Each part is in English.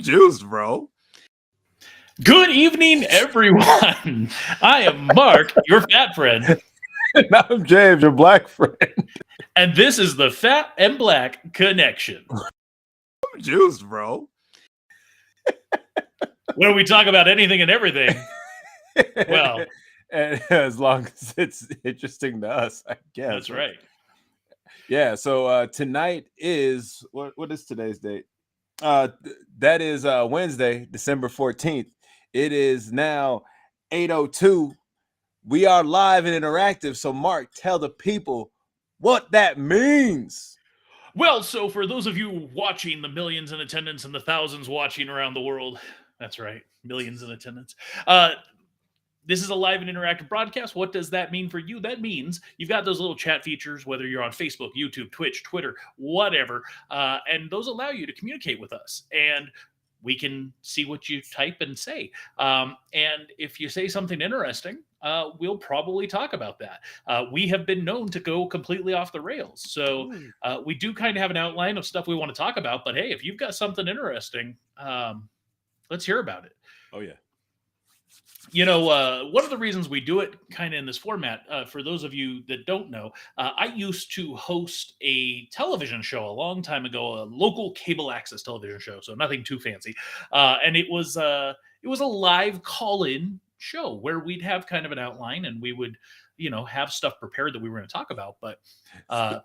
juiced, bro. Good evening, everyone. I am Mark, your fat friend. And I'm James, your black friend. And this is the Fat and Black Connection. I'm juiced, bro. Where we talk about anything and everything. Well, and as long as it's interesting to us, I guess. That's right. Yeah, so tonight is, what is today's date? That is Wednesday, December 14th. It is now 8:02. We are live and interactive. So, Mark, tell the people what that means. Well, so for those of you watching, the millions in attendance and the thousands watching around the world, that's right, millions in attendance. This is a live and interactive broadcast. What does that mean for you? That means you've got those little chat features, whether you're on Facebook, YouTube, Twitch, Twitter, whatever, and those allow you to communicate with us. And we can see what you type and say. And if you say something interesting, we'll probably talk about that. We have been known to go completely off the rails. So we do kind of have an outline of stuff we want to talk about. But hey, if you've got something interesting, let's hear about it. Oh, yeah. You know, one of the reasons we do it kind of in this format, for those of you that don't know, I used to host a television show a long time ago, a local cable access television show, so nothing too fancy. And it was a live call-in show where we'd have kind of an outline and we would, you know, have stuff prepared that we were going to talk about, but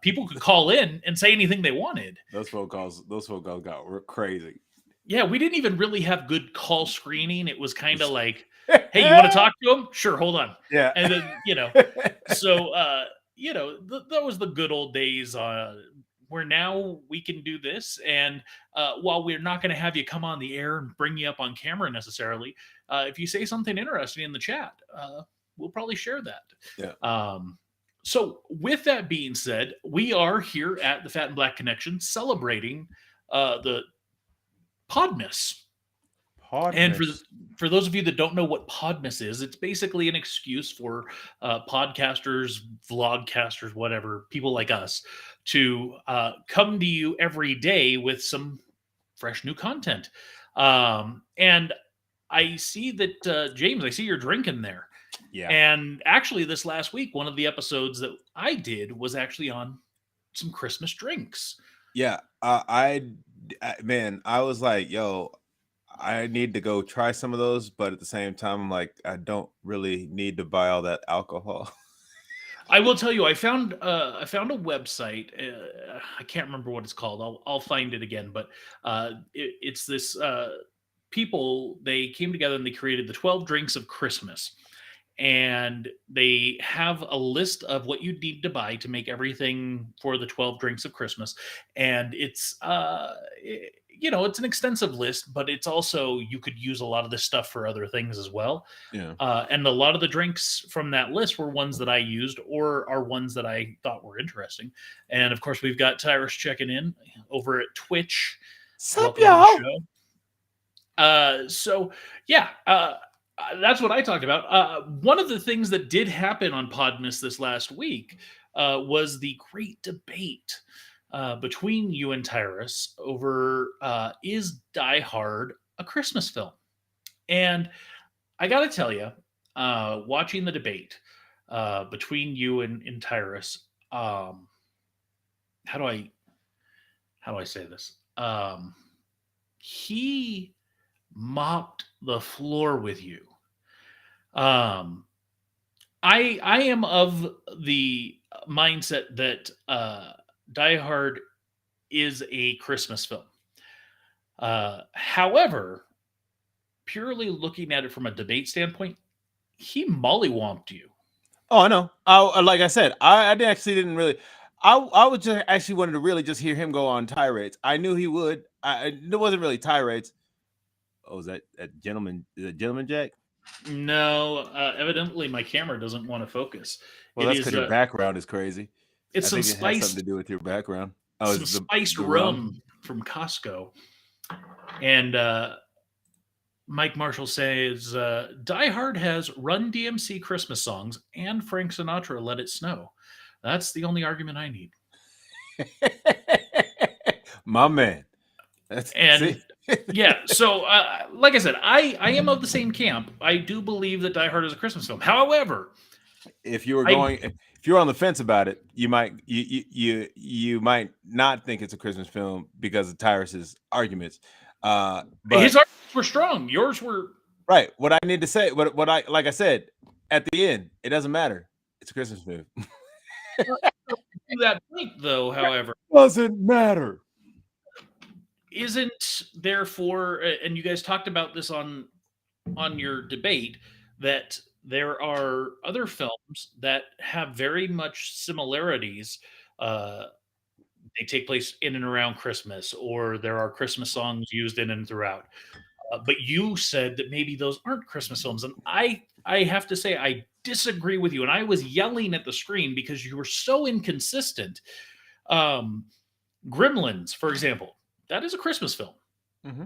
people could call in and say anything they wanted. Those phone calls got crazy. Yeah, we didn't even really have good call screening. It was kind of like, hey, you want to talk to him? Sure, hold on. Yeah. And then, you know, so, you know, that was the good old days where now we can do this. And while we're not going to have you come on the air and bring you up on camera necessarily, if you say something interesting in the chat, we'll probably share that. Yeah. So with that being said, we are here at the Fat and Black Connection celebrating the Podmas. And for those of you that don't know what Podmas is, it's basically an excuse for podcasters, vlogcasters, whatever, people like us to come to you every day with some fresh new content. And I see that, James, I see you're drinking there. Yeah. And actually this last week, one of the episodes that I did was actually on some Christmas drinks. Yeah. I was like, yo, I need to go try some of those, but at the same time, I'm like, I don't really need to buy all that alcohol. I will tell you, I found a website. I can't remember what it's called. I'll find it again, but it's this people. They came together and they created the 12 drinks of Christmas, and they have a list of what you need to buy to make everything for the 12 drinks of Christmas, and it's you know, it's an extensive list, but it's also, you could use a lot of this stuff for other things as well. Yeah. And a lot of the drinks from that list were ones that I used or are ones that I thought were interesting. And of course, we've got Tyrus checking in over at Twitch. Sup, y'all? So yeah, that's what I talked about. One of the things that did happen on Podmas this last week was the great debate between you and Tyrus over is Die Hard a Christmas film? And I got to tell you, watching the debate between you and Tyrus, how do I say this? He mopped the floor with you. I am of the mindset that Die Hard is a Christmas film. However, purely looking at it from a debate standpoint, he mollywomped you. Oh, I know. Like I said, I didn't really. I would just actually wanted to really just hear him go on tirades. I knew he would. It wasn't really tirades. Oh, is that gentleman? Is that Gentleman Jack? No, evidently my camera doesn't want to focus. Well, that's because your background is crazy. It's some spiced, has something to do with your background. Oh, some spiced rum from Costco. And Mike Marshall says, Die Hard has Run DMC Christmas songs and Frank Sinatra Let It Snow. That's the only argument I need. My man. Yeah. So, like I said, I am of the same camp. I do believe that Die Hard is a Christmas film. However, If you were I going, if you're on the fence about it, you might not think it's a Christmas film because of Tyrus's arguments. his But arguments were strong. Yours were right, what I need to say, what I like I said at the end, it doesn't matter. It's a Christmas film. to that point, though. However, Doesn't matter. isn't therefore, and you guys talked about this on your debate, that there are other films that have very much similarities. Uh, they take place in and around Christmas, or there are Christmas songs used in and throughout. But you said that maybe those aren't Christmas films, and I have to say I disagree with you. And I was yelling at the screen because you were so inconsistent. Um, Gremlins, for example, that is a Christmas film. Mm-hmm.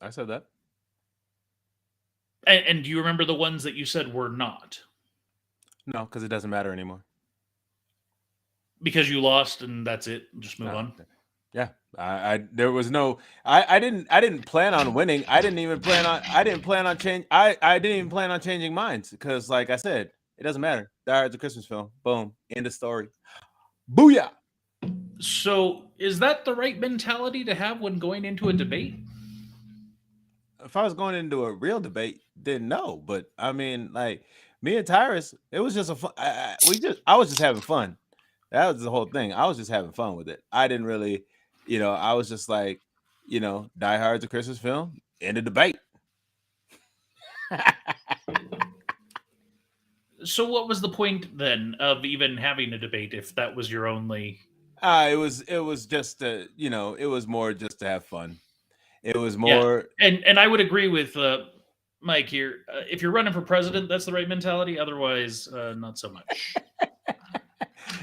I said that. And do you remember the ones that you said were not? No, because it doesn't matter anymore. Because you lost and that's it. Just move No. on. Yeah, I there was no. I didn't plan on winning. I didn't plan on change. I didn't even plan on changing minds because, like I said, it doesn't matter. Die Hard's a Christmas film. Boom. End of story. Booyah. So is that the right mentality to have when going into a debate? If I was going into a real debate, then no. But I mean, like me and Tyrus, it was just a fun. I was just having fun. That was the whole thing. I was just having fun with it. I didn't really, I was just like, Die Hard's a Christmas film. End of debate. So what was the point then of even having a debate if that was your only? It was just it was more just to have fun. It was Yeah, more, and I would agree with Mike here. If you're running for president, that's the right mentality. Otherwise, not so much.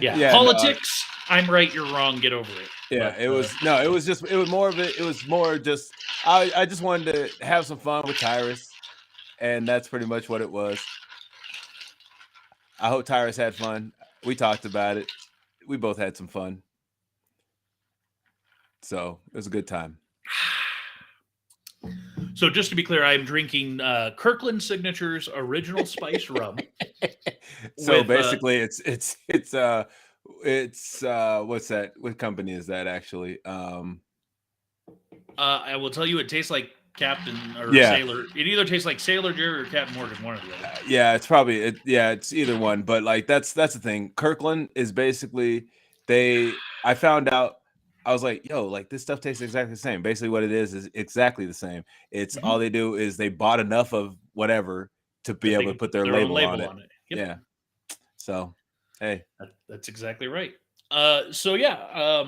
Yeah, yeah, politics. I'm right, you're wrong. Get over it. yeah. But, It was no. It was just. It was more of it. It was more just. I just wanted to have some fun with Tyrus, and that's pretty much what it was. I hope Tyrus had fun. We talked about it. We both had some fun. So it was a good time. So just to be clear, I'm drinking Kirkland Signature's original spice rum. So with, basically, it's what's that? What company is that actually? I will tell you, it tastes like Captain or Yeah. Sailor. It either tastes like Sailor Jerry or Captain Morgan, one or the other. Yeah, it's probably it's either one. But like that's the thing. Kirkland is basically I found out. I was like, yo, like this stuff tastes exactly the same. Basically, what it is exactly the same. It's all they do is they bought enough of whatever to be able to put their label on it. Yep. Yeah. So, hey, that's exactly right. So yeah,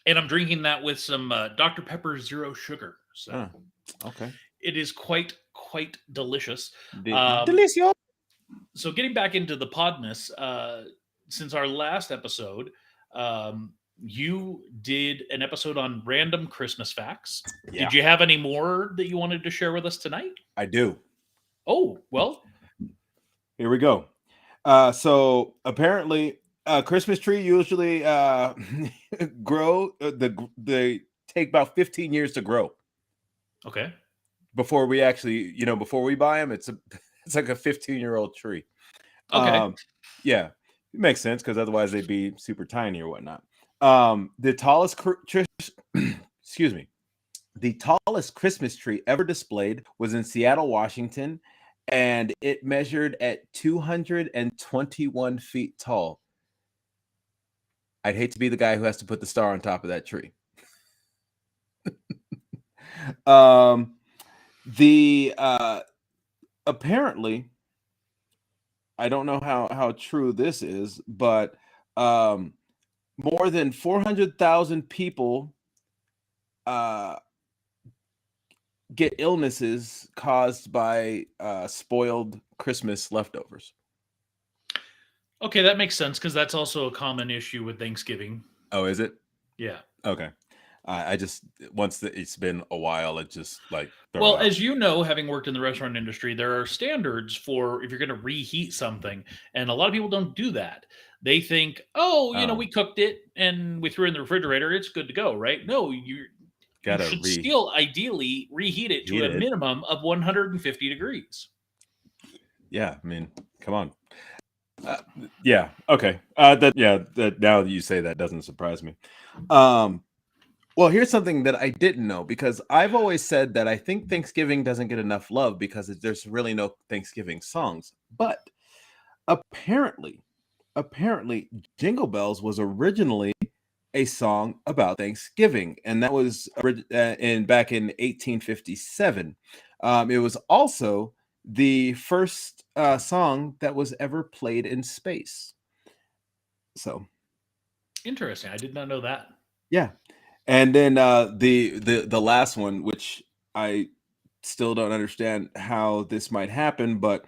and I'm drinking that with some Dr. Pepper Zero Sugar. So okay, it is quite delicious. Delicious. So getting back into the podness, since our last episode, you did an episode on random Christmas facts. Yeah. Did you have any more that you wanted to share with us tonight? I do. Oh, well. Here we go. So apparently, Christmas tree usually grow. They take about 15 years to grow. Okay. Before we actually, before we buy them, it's like a 15-year-old tree. Okay. Yeah, it makes sense because otherwise they'd be super tiny or whatnot. The tallest the tallest Christmas tree ever displayed was in Seattle, Washington, and it measured at 221 feet tall. I'd hate to be the guy who has to put the star on top of that tree. Apparently, I don't know how true this is, but more than 400,000 people get illnesses caused by spoiled Christmas leftovers. Okay, that makes sense because that's also a common issue with Thanksgiving. Oh, is it? Yeah. Okay. I just it's been a while. It just like well, as you know, having worked in the restaurant industry, there are standards for if you're going to reheat something, and a lot of people don't do that. They think, we cooked it and we threw it in the refrigerator, it's good to go, right? No, you Gotta should still ideally reheat it to Heat a it. minimum of 150 degrees. Yeah, I mean, come on. Yeah. Okay. That now that you say that doesn't surprise me. Well, here's something that I didn't know, because I've always said that I think Thanksgiving doesn't get enough love because there's really no Thanksgiving songs. But apparently, Jingle Bells was originally a song about Thanksgiving, and that was back in 1857. It was also the first song that was ever played in space. So Interesting. I did not know that. yeah, and then the last one, which I still don't understand how this might happen, but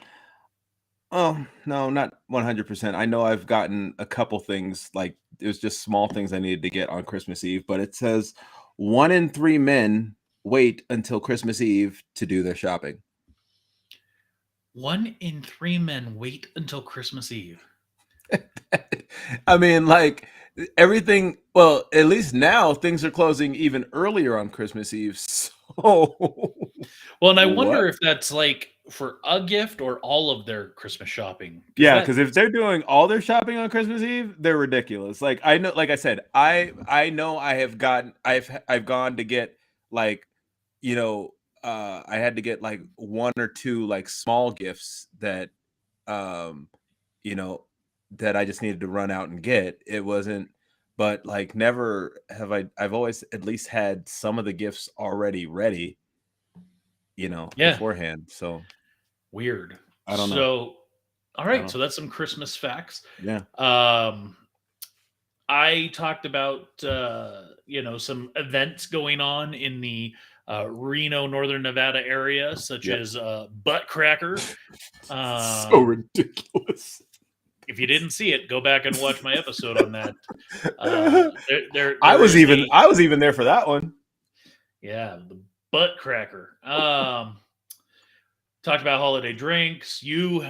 oh no, not 100%. I know I've gotten a couple things, like it was just small things I needed to get on Christmas Eve, but it says 1 in 3 men wait until Christmas Eve to do their shopping. 1 in 3 men wait until Christmas Eve. I mean, like everything. Well, at least now things are closing even earlier on Christmas Eve. So, Well, and I what? wonder if that's like for a gift or all of their Christmas shopping. Yeah, because if they're doing all their shopping on Christmas Eve, they're ridiculous. Like I know, like I said, I know I have gotten, I've gone to get like, I had to get like 1 or 2 like small gifts that, um, you know, that I just needed to run out and get. It wasn't, but like never have I've always at least had some of the gifts already ready, Yeah. beforehand. So Weird. I don't know. So, all right. know. So that's some Christmas facts. Yeah. I talked about some events going on in the Reno, Northern Nevada area, such Yep. as Butt Cracker. So ridiculous. If you didn't see it, go back and watch my episode on that. I was even there for that one. Yeah, the Butt Cracker. Talked about holiday drinks. You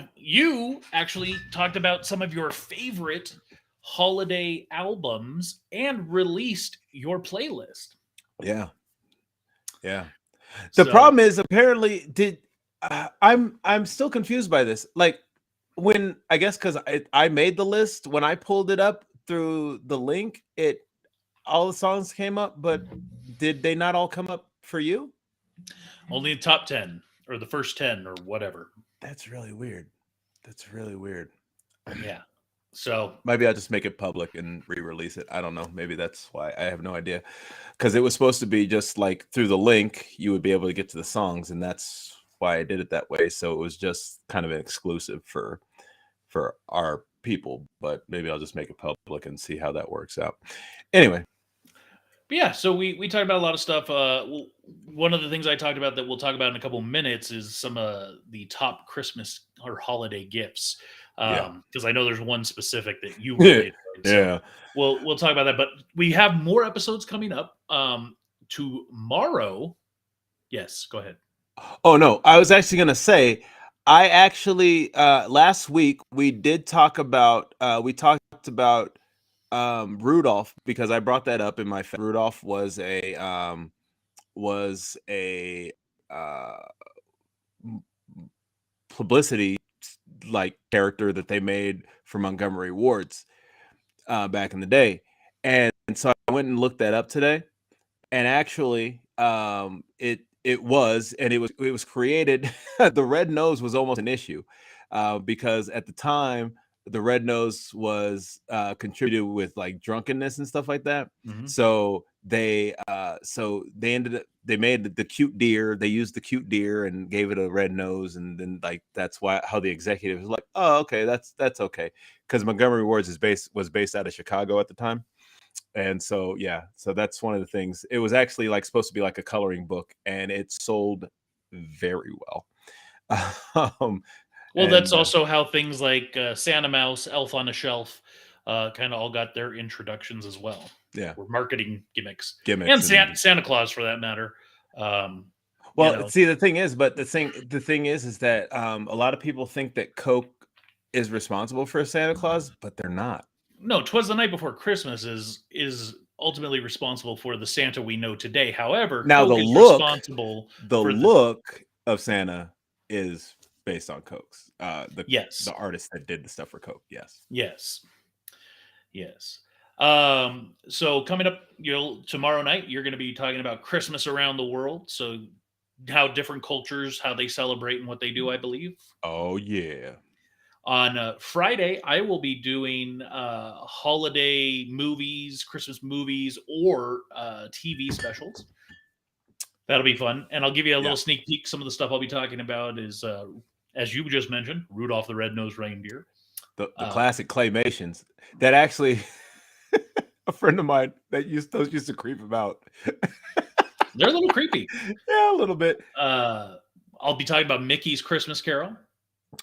actually talked about some of your favorite holiday albums and released your playlist. Yeah. The problem is, apparently, I'm still confused by this. Like, when I guess because I made the list, when I pulled it up through the link, all the songs came up, but did they not all come up for you? Only the top 10 or the first 10 or whatever. That's really weird. Yeah. So maybe I'll just make it public and re-release it. I don't know. Maybe that's why. I have no idea. Because it was supposed to be just like through the link, you would be able to get to the songs, and that's why I did it that way. So it was just kind of an exclusive for our people. But maybe I'll just make it public and see how that works out. Anyway. But yeah, so we talked about a lot of stuff. One of the things I talked about that we'll talk about in a couple minutes is some of the top Christmas or holiday gifts. Because I know there's one specific that you really enjoyed. So we'll talk about that. But we have more episodes coming up. Tomorrow. Yes, go ahead. Oh no, I was actually gonna say, I actually last week we did talk about Rudolph, because I brought that up in my Rudolph was a publicity like character that they made for Montgomery Wards back in the day, and so I went and looked that up today, and actually it was created. The red nose was almost an issue because at the time the red nose was contributed with like drunkenness and stuff like that. Mm-hmm. So they made the cute deer. They used the cute deer and gave it a red nose, and then like that's how the executive was like, oh, okay, that's okay, because Montgomery Wards was based out of Chicago at the time. And so so that's one of the things. It was actually like supposed to be like a coloring book, and it sold very well. Well, that's also how things like Santa Mouse, Elf on a Shelf, kind of all got their introductions as well. Yeah, or marketing gimmicks, and Santa Claus for that matter. Well, see, the thing is that a lot of people think that Coke is responsible for Santa Claus, but they're not. No, 'Twas the Night Before Christmas is ultimately responsible for the Santa we know today. However, Now Coke the is look, responsible the for look of Santa is based on Coke's. Yes. The artist that did the stuff for Coke. Yes. Yes. Yes. So coming up, tomorrow night, you're going to be talking about Christmas around the world. So how different cultures, how they celebrate and what they do, I believe. Oh yeah. On Friday, I will be doing holiday movies, Christmas movies, or TV specials. That'll be fun. And I'll give you a little sneak peek. Some of the stuff I'll be talking about is, as you just mentioned, Rudolph the Red-Nosed Reindeer. The classic claymations that actually a friend of mine those used to creep him out. They're a little creepy. Yeah, a little bit. I'll be talking about Mickey's Christmas Carol.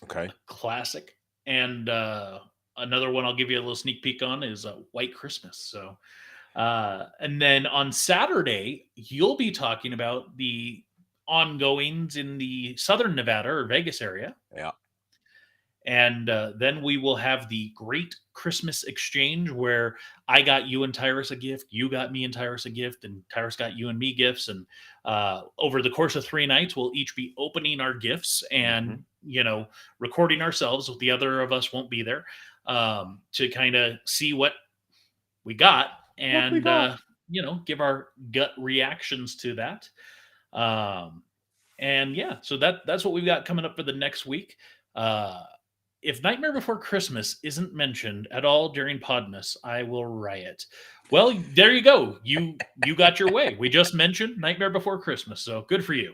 Okay. Classic. And another one I'll give you a little sneak peek on is White Christmas. So, and then on Saturday, you'll be talking about the ongoings in the Southern Nevada or Vegas area. Yeah. And then we will have the Great Christmas Exchange, where I got you and Tyrus a gift, you got me and Tyrus a gift, and Tyrus got you and me gifts. And over the course of 3 nights, we'll each be opening our gifts and, recording ourselves. The other of us won't be there to kind of see what we got and, give our gut reactions to that. And yeah, so that's what we've got coming up for the next week. If Nightmare Before Christmas isn't mentioned at all during Podmas, I will riot. Well, there you go. You got your way. We just mentioned Nightmare Before Christmas, so good for you.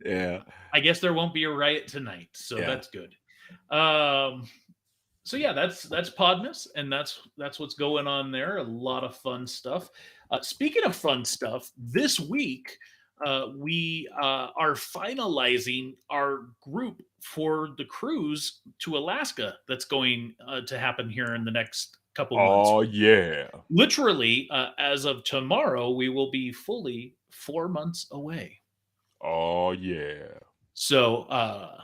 Yeah. I guess there won't be a riot tonight, so that's good. So yeah, that's Podmas, and that's what's going on there. A lot of fun stuff. Speaking of fun stuff, this week we are finalizing our group for the cruise to Alaska that's going to happen here in the next couple months. Oh yeah. Literally, as of tomorrow, we will be fully 4 months away. Oh yeah. So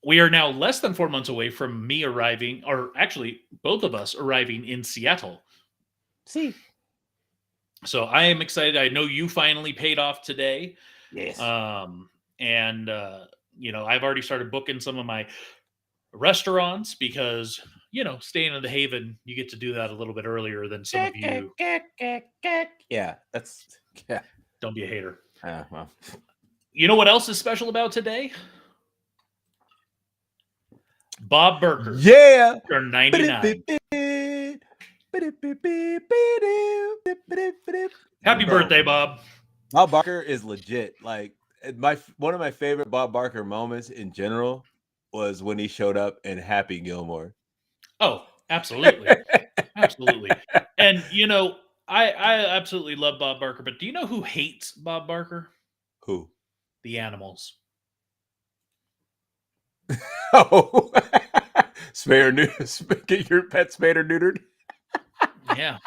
we are now less than 4 months away from me arriving, or actually both of us arriving in Seattle. See. So I am excited. I know you finally paid off today. Yes. And I've already started booking some of my restaurants because, staying in the Haven, you get to do that a little bit earlier than some of you. Yeah, Don't be a hater. Well. You know what else is special about today? Bob Barker. Yeah. Turned 99. Happy birthday, Bob. Bob Barker is legit. Like one of my favorite Bob Barker moments in general was when he showed up in Happy Gilmore. Oh, absolutely. Absolutely. And I absolutely love Bob Barker, but do you know who hates Bob Barker? Who? The animals. Oh, get your pet spayed or neutered. Yeah.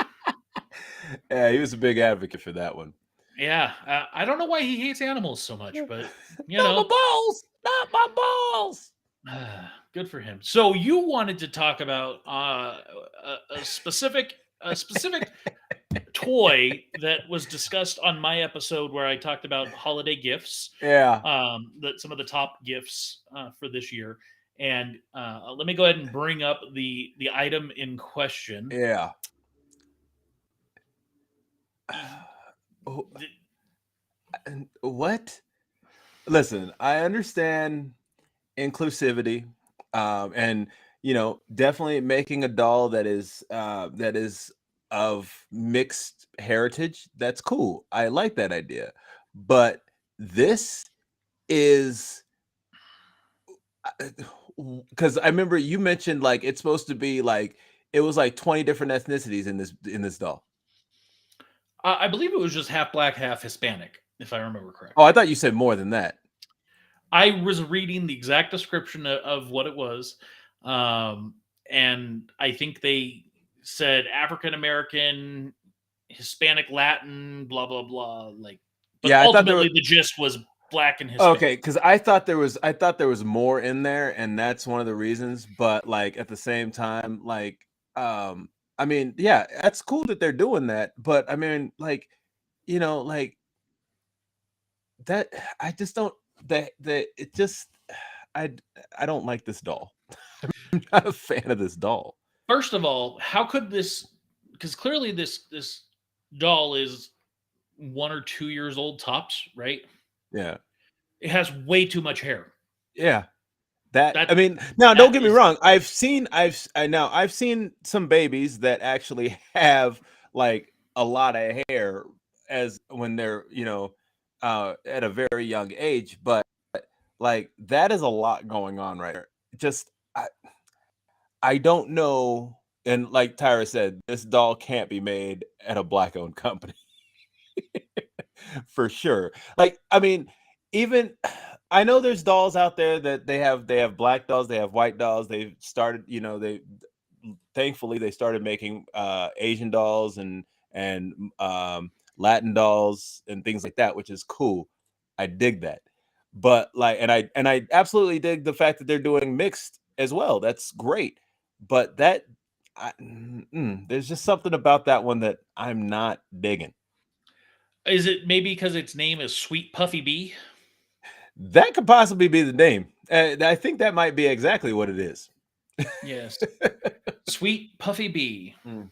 Yeah, he was a big advocate for that one. Yeah, I don't know why he hates animals so much, but not my balls. Good for him. So you wanted to talk about a specific toy that was discussed on my episode where I talked about holiday gifts. Yeah. Some of the top gifts for this year. And let me go ahead and bring up the item in question. Yeah. What? Listen, I understand inclusivity, and definitely making a doll that is of mixed heritage. That's cool. I like that idea, but this is because I remember you mentioned like it's supposed to be like it was like 20 different ethnicities in this doll. I believe it was just half black, half Hispanic, if I remember correctly. Oh, I thought you said more than that. I was reading the exact description of what it was, and I think they said African American, Hispanic, Latin, blah blah blah. But ultimately the gist was black and Hispanic. Okay, because I thought there was more in there, and that's one of the reasons. But like at the same time, like I mean, yeah, that's cool that they're doing that, but I mean, like, like that. I just don't. That it just. I I don't like this doll. I'm not a fan of this doll. First of all, how could this? Because clearly this doll is 1 or 2 years old tops, right? Yeah, It has way too much hair. yeah. That That I mean, now don't that get me is wrong. I've seen some babies that actually have like a lot of hair as when they're at a very young age, but like that is a lot going on right there. Just I don't know. And like Tyra said, this doll can't be made at a black owned company for sure. Like, I mean, even I know there's dolls out there that they have black dolls, they have white dolls. They've started, they thankfully they started making Asian dolls and Latin dolls and things like that, which is cool. I dig that. But like and I absolutely dig the fact that they're doing mixed as well. That's great. But there's just something about that one that I'm not digging. is it maybe because its name is Sweet Puffy Bee? That could possibly be the name. I think that might be exactly what it is. Yes, Sweet Puffy Bee. Mm,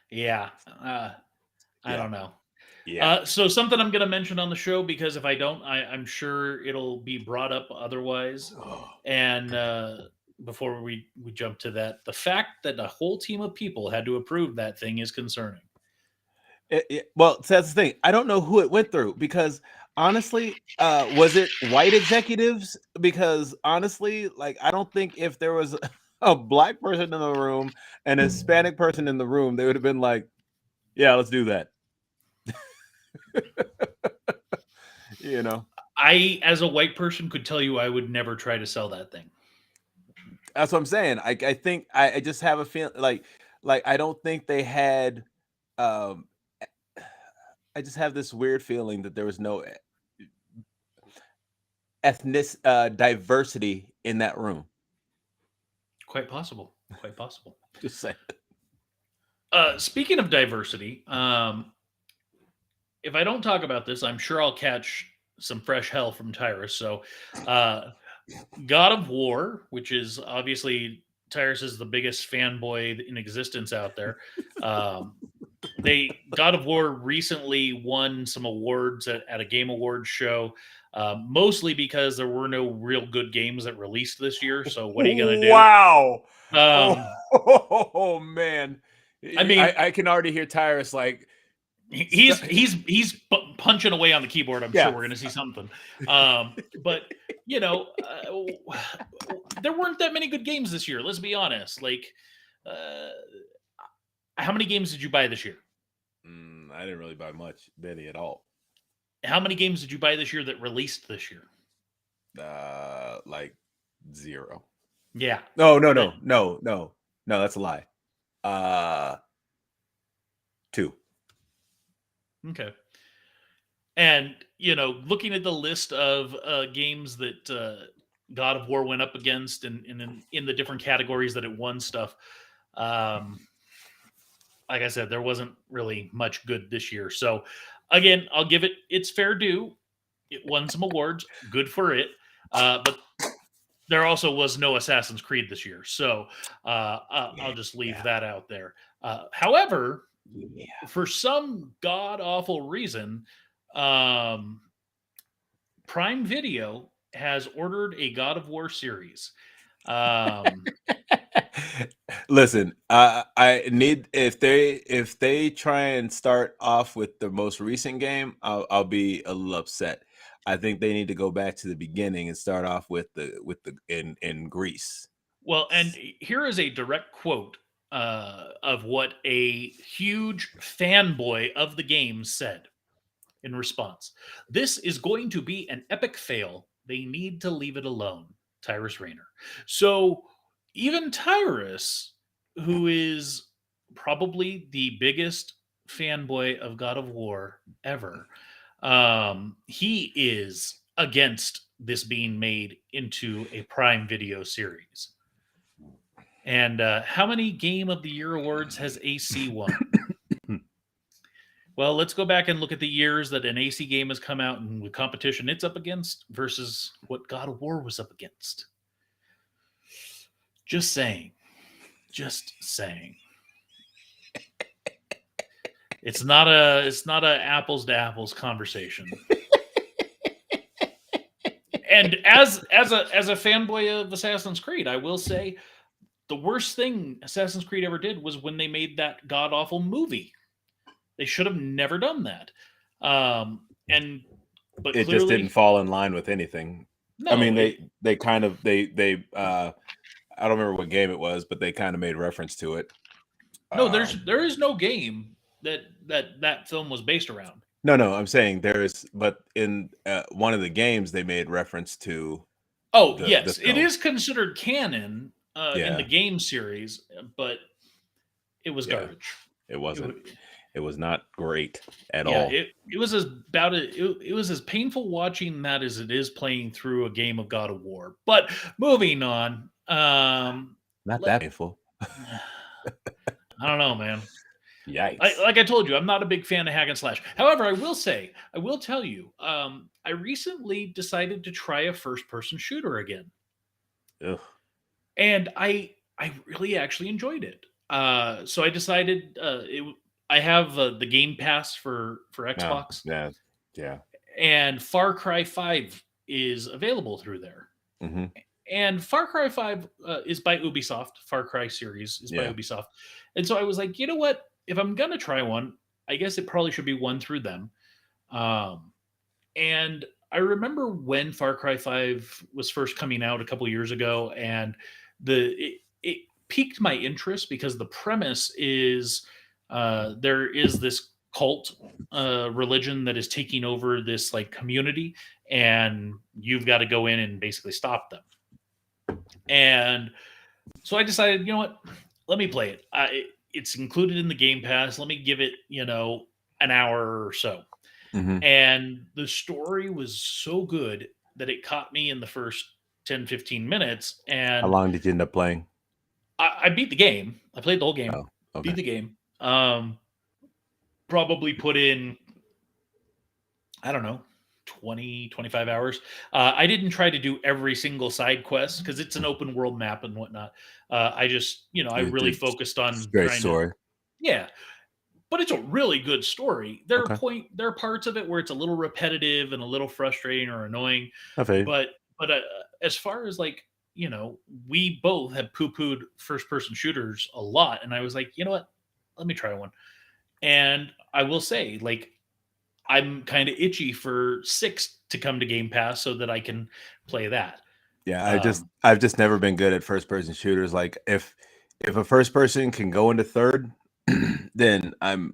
Yeah, I yeah, don't know. yeah. So something I'm going to mention on the show because if I don't, I'm sure it'll be brought up otherwise. Oh, And before we jump to that, the fact that a whole team of people had to approve that thing is concerning. well, so that's the thing. I don't know who it went through because honestly, was it white executives? Because honestly, like I don't think if there was a black person in the room and a Hispanic person in the room, they would have been like, "Yeah, let's do that." You know, I, as a white person, could tell you I would never try to sell that thing. that's what I'm saying. I think I just have a feeling like I don't think they had. Um, I just have this weird feeling that there was no ethnic diversity in that room. Quite possible. Quite possible. Just saying. Speaking of diversity, if I don't talk about this, I'm sure I'll catch some fresh hell from Tyrus. So, uh, God of War, which is obviously Tyrus is the biggest fanboy in existence out there. Um, God of War recently won some awards at a Game Awards show, mostly because there were no real good games that released this year. So what are you gonna do? Wow. Oh, Um, oh man. I mean, I can already hear Tyrus like he's punching away on the keyboard. I'm sure yeah. we're gonna see something. But there weren't that many good games this year. Let's be honest. Like, uh, how many games did you buy this year? I didn't really buy many at all. How many games did you buy this year that released this year? Like zero. Yeah. No, no, That no, no, no, no. That's a lie. Uh, two. okay. And looking at the list of games that God of War went up against, and in the different categories that it won stuff, um, like I said, there wasn't really much good this year. So, again, I'll give it its fair due. It won some awards, good for it. But there also was no Assassin's Creed this year, so I'll just leave Yeah. that out there. However, Yeah. for some god awful reason, um, Prime Video has ordered a God of War series. Listen, I need if they try and start off with the most recent game, I'll be a little upset. I think they need to go back to the beginning and start off with the in Greece. Well, and here is a direct quote of what a huge fanboy of the game said in response. This is going to be an epic fail. They need to leave it alone. Tyrus Rayner. So even Tyrus, who is probably the biggest fanboy of God of War ever, he is against this being made into a Prime Video series. And how many Game of the Year awards has AC won? Well, let's go back and look at the years that an AC game has come out and the competition it's up against versus what God of War was up against. Just saying. Just saying. It's not a apples to apples conversation. And as a fanboy of Assassin's Creed, I will say the worst thing Assassin's Creed ever did was when they made that god awful movie. They should have never done that. But it clearly, just didn't fall in line with anything. No, I mean, they kind of they I don't remember what game it was, but they kind of made reference to it. No, there is no game that film was based around. No, I'm saying there is, but in one of the games they made reference to. Oh, yes, it is considered canon in the game series, but it was garbage. It wasn't. It was not great at all. It was it was as painful watching that as it is playing through a game of God of War. But moving on, not that painful. I don't know, man. Yikes. Like I told you, I'm not a big fan of hack and slash. However, I will tell you, I recently decided to try a first-person shooter again. Ugh. And I really actually enjoyed it. So I decided I have the Game Pass for Xbox. Oh, yeah. And Far Cry 5 is available through there. Mm-hmm. And Far Cry 5 is by Ubisoft. Far Cry series is by Ubisoft. And so I was like, you know what? If I'm going to try one, I guess it probably should be one through them. And I remember when Far Cry 5 was first coming out a couple years ago, and it piqued my interest because the premise is there is this cult religion that is taking over this like community, and you've got to go in and basically stop them. And so I decided, you know what? Let me play it. It's included in the Game Pass. Let me give it, an hour or so. Mm-hmm. And the story was so good that it caught me in the first 10, 15 minutes. And how long did you end up playing? I beat the game. I played the whole game. Oh, okay. Beat the game. Probably put in, I don't know, 20, 25 hours. I didn't try to do every single side quest because it's an open world map and whatnot. I just, I really focused on straight story. But it's a really good story. There are parts of it where it's a little repetitive and a little frustrating or annoying. Okay. But as far as like, we both have poo-pooed first-person shooters a lot, and I was like, you know what? Let me try one. And I will say, like, I'm kind of itchy for 6 to come to Game Pass so that I can play that. Yeah, I've just never been good at first-person shooters. Like, if a first person can go into third, then I'm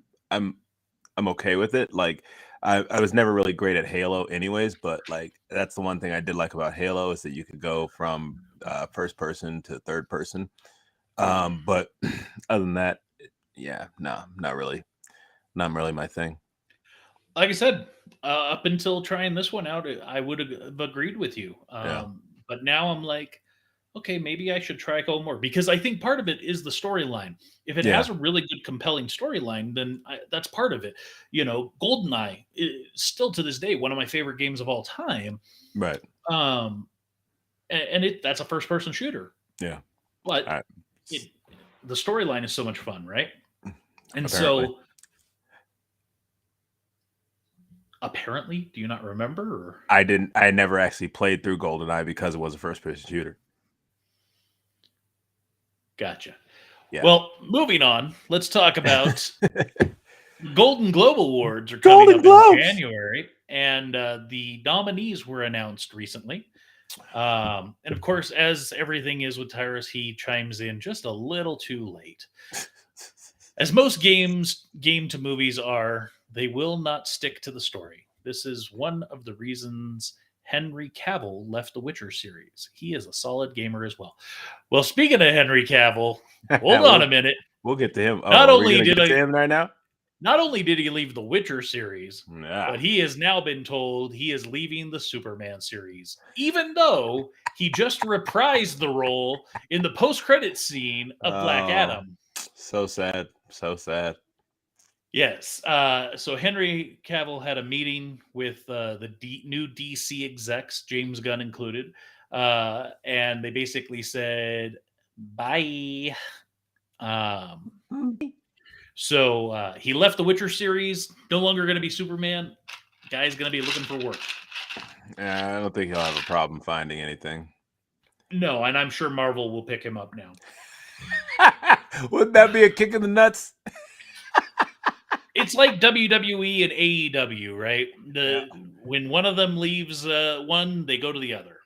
okay with it. Like, I was never really great at Halo anyways, but like that's the one thing I did like about Halo is that you could go from first person to third person. But other than that, not really my thing. Like I said, up until trying this one out, I would have agreed with you. But now I'm like, okay, maybe I should try a couple more because I think part of it is the storyline. If it has a really good, compelling storyline, then that's part of it. GoldenEye is still to this day one of my favorite games of all time. Right. And that's a first-person shooter. Yeah. But the storyline is so much fun, right? And apparently, do you not remember? Or? I never actually played through GoldenEye because it was a first-person shooter. Gotcha. Yeah. Well, moving on, let's talk about Golden Globe Awards are coming up in January, and the nominees were announced recently. And of course, as everything is with Tyrus, he chimes in just a little too late. As most game to movies are, they will not stick to the story. This is one of the reasons Henry Cavill left the Witcher series. He is a solid gamer as well. Well, speaking of Henry Cavill, hold on a minute. We'll get to him. Not only did I get to him right now. Not only did he leave the Witcher series, Yeah. but he has now been told he is leaving the Superman series, even though he just reprised the role in the post-credits scene of Black Adam. So sad. So sad. Yes. So Henry Cavill had a meeting with the new DC execs, James Gunn included, and they basically said, bye. So he left the Witcher series, no longer going to be Superman. Guy's going to be looking for work. I don't think he'll have a problem finding anything. No, and I'm sure Marvel will pick him up now. Wouldn't that be a kick in the nuts? It's like WWE and AEW, right? When one of them leaves one, they go to the other.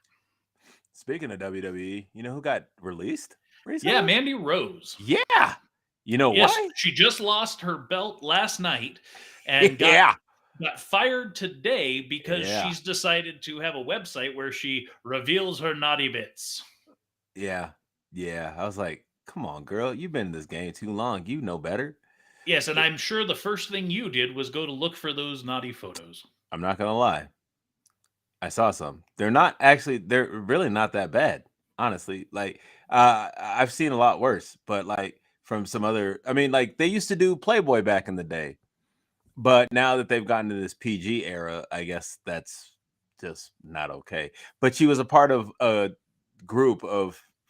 Speaking of WWE, you know who got released recently? Yeah, Mandy Rose. Yeah. You know why? She just lost her belt last night and got fired today because she's decided to have a website where she reveals her naughty bits. Yeah. I was like, come on, girl. You've been in this game too long. You know better. Yes, and I'm sure the first thing you did was go to look for those naughty photos. I'm not going to lie. I saw some. They're really not that bad, honestly. Like, I've seen a lot worse, but like from some other, I mean, like they used to do Playboy back in the day, but now that they've gotten to this PG era, I guess that's just not okay. But she was a part of a group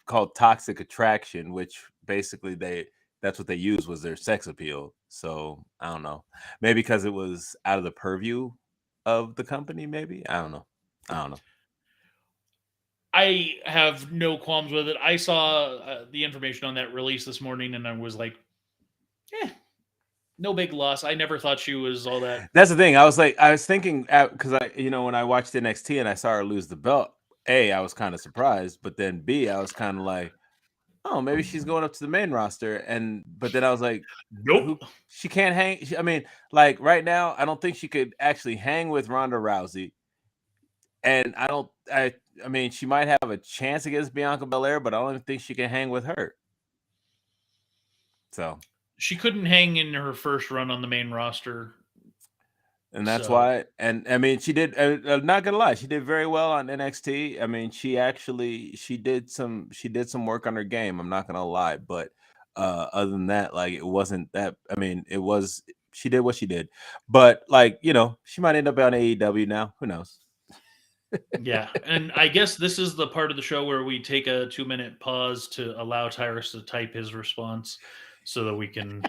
called Toxic Attraction, which basically that's what they used was their sex appeal. So I don't know, maybe because it was out of the purview of the company, maybe. I don't know. I have no qualms with it. I saw the information on that release this morning, and I was like, no big loss. I never thought she was all that. That's the thing. I was thinking because when I watched NXT and I saw her lose the belt, A, I was kind of surprised, but then B, I was kind of like, oh, maybe she's going up to the main roster. But then I was like, nope, she can't hang. I mean, like right now, I don't think she could actually hang with Ronda Rousey. And I mean, she might have a chance against Bianca Belair, but I don't even think she can hang with her. So she couldn't hang in her first run on the main roster. And that's why, and I mean, she did. Not gonna lie, she did very well on NXT. I mean, she did some work on her game. I'm not gonna lie, but other than that, like it wasn't that. I mean, she did what she did, but like she might end up on AEW now. Who knows? Yeah, and I guess this is the part of the show where we take a 2-minute pause to allow Tyrus to type his response, so that we can.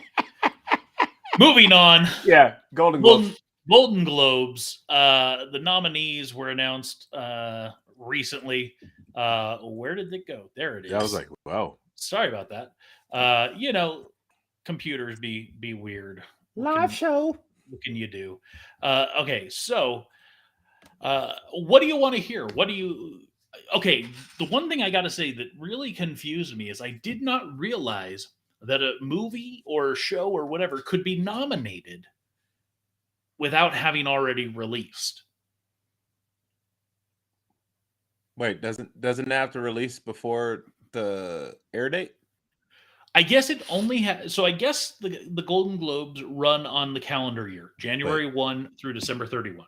Moving on. Yeah, Golden Globes. Golden Globes, the nominees were announced recently. Where did it go? There it is. I was like, wow. Sorry about that. Computers be weird. Live show. What can you do? Okay, so what do you want to hear? Okay, the one thing I got to say that really confused me is I did not realize that a movie or a show or whatever could be nominated without having already released. Wait, doesn't it have to release before the air date? I guess it only has. So I guess the Golden Globes run on the calendar year, January 1 through December 31.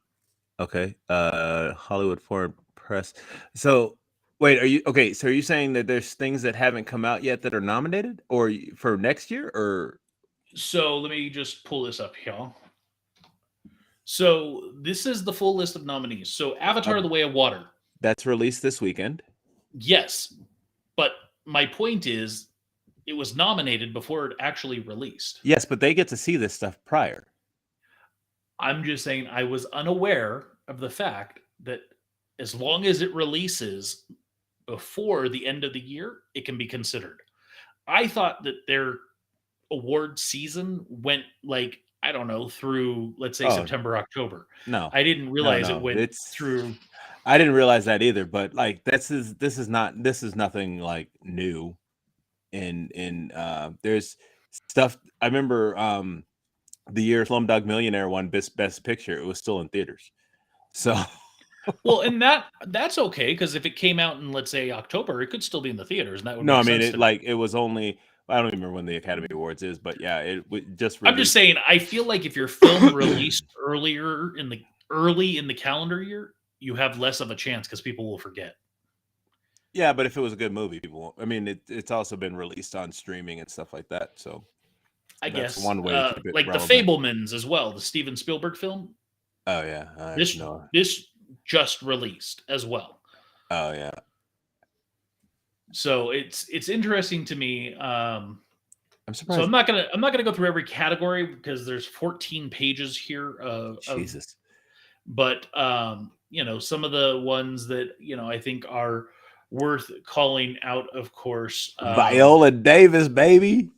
Okay. Hollywood Foreign Press. So wait, are you saying that there's things that haven't come out yet that are nominated or for next year or? So let me just pull this up here. So this is the full list of nominees. So Avatar: The Way of Water. That's released this weekend. Yes. But my point is it was nominated before it actually released. Yes, but they get to see this stuff prior. I'm just saying I was unaware of the fact that as long as it releases before the end of the year, it can be considered. I thought that their award season went I don't know, through let's say September, October. No, I didn't realize it went through. I didn't realize that either, but like this is nothing like new. There's stuff. I remember the year Slumdog Millionaire won Best Picture. It was still in theaters. So well, and that's okay because if it came out in let's say October, it could still be in the theaters. And that would I mean it was only I don't even remember when the Academy Awards is, but yeah, it just I'm just released. saying, I feel like if your film released early in the calendar year, you have less of a chance because people will forget. Yeah, but if it was a good movie, people won't. I mean, it's also been released on streaming and stuff like that, so I that's guess, one way to keep it like the relevant. Fablemans as well, the Steven Spielberg film. Oh yeah, I This know. this just released as well. Oh yeah, So it's interesting to me. I'm So surprised. I'm not gonna go through every category because there's 14 pages here Jesus, but some of the ones that I think are worth calling out. Of course, Viola Davis, baby.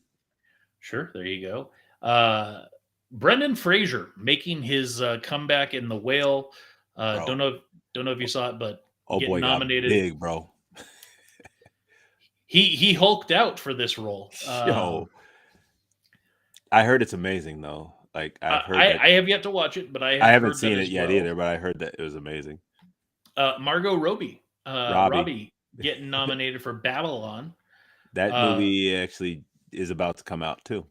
sure, there you go. Brendan Fraser making his comeback in The Whale. Bro. Don't know if you saw it, but Oh getting boy, got nominated. big, bro. He hulked out for this role. Yo, I heard it's amazing though. Like I've heard that. I have yet to watch it, but I I have haven't heard seen that it as yet well. either, but I heard that it was amazing. Margot Robbie, Robbie. getting nominated for Babylon. That movie actually is about to come out too.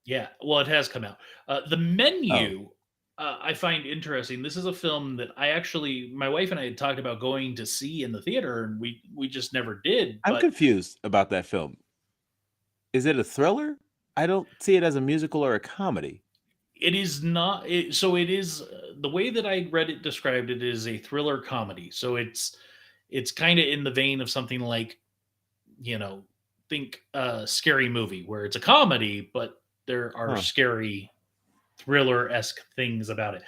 Yeah, well, it has come out. The Menu, I find interesting. This is a film that my wife and I had talked about going to see in the theater, and we just never did. I'm But confused about that film. Is it a thriller? I don't see it as a musical or a comedy. it is not. So it is the way that I read it described it is a thriller comedy. So it's kind of in the vein of something like, think Scary Movie, where it's a comedy, but there are scary thriller-esque things about it.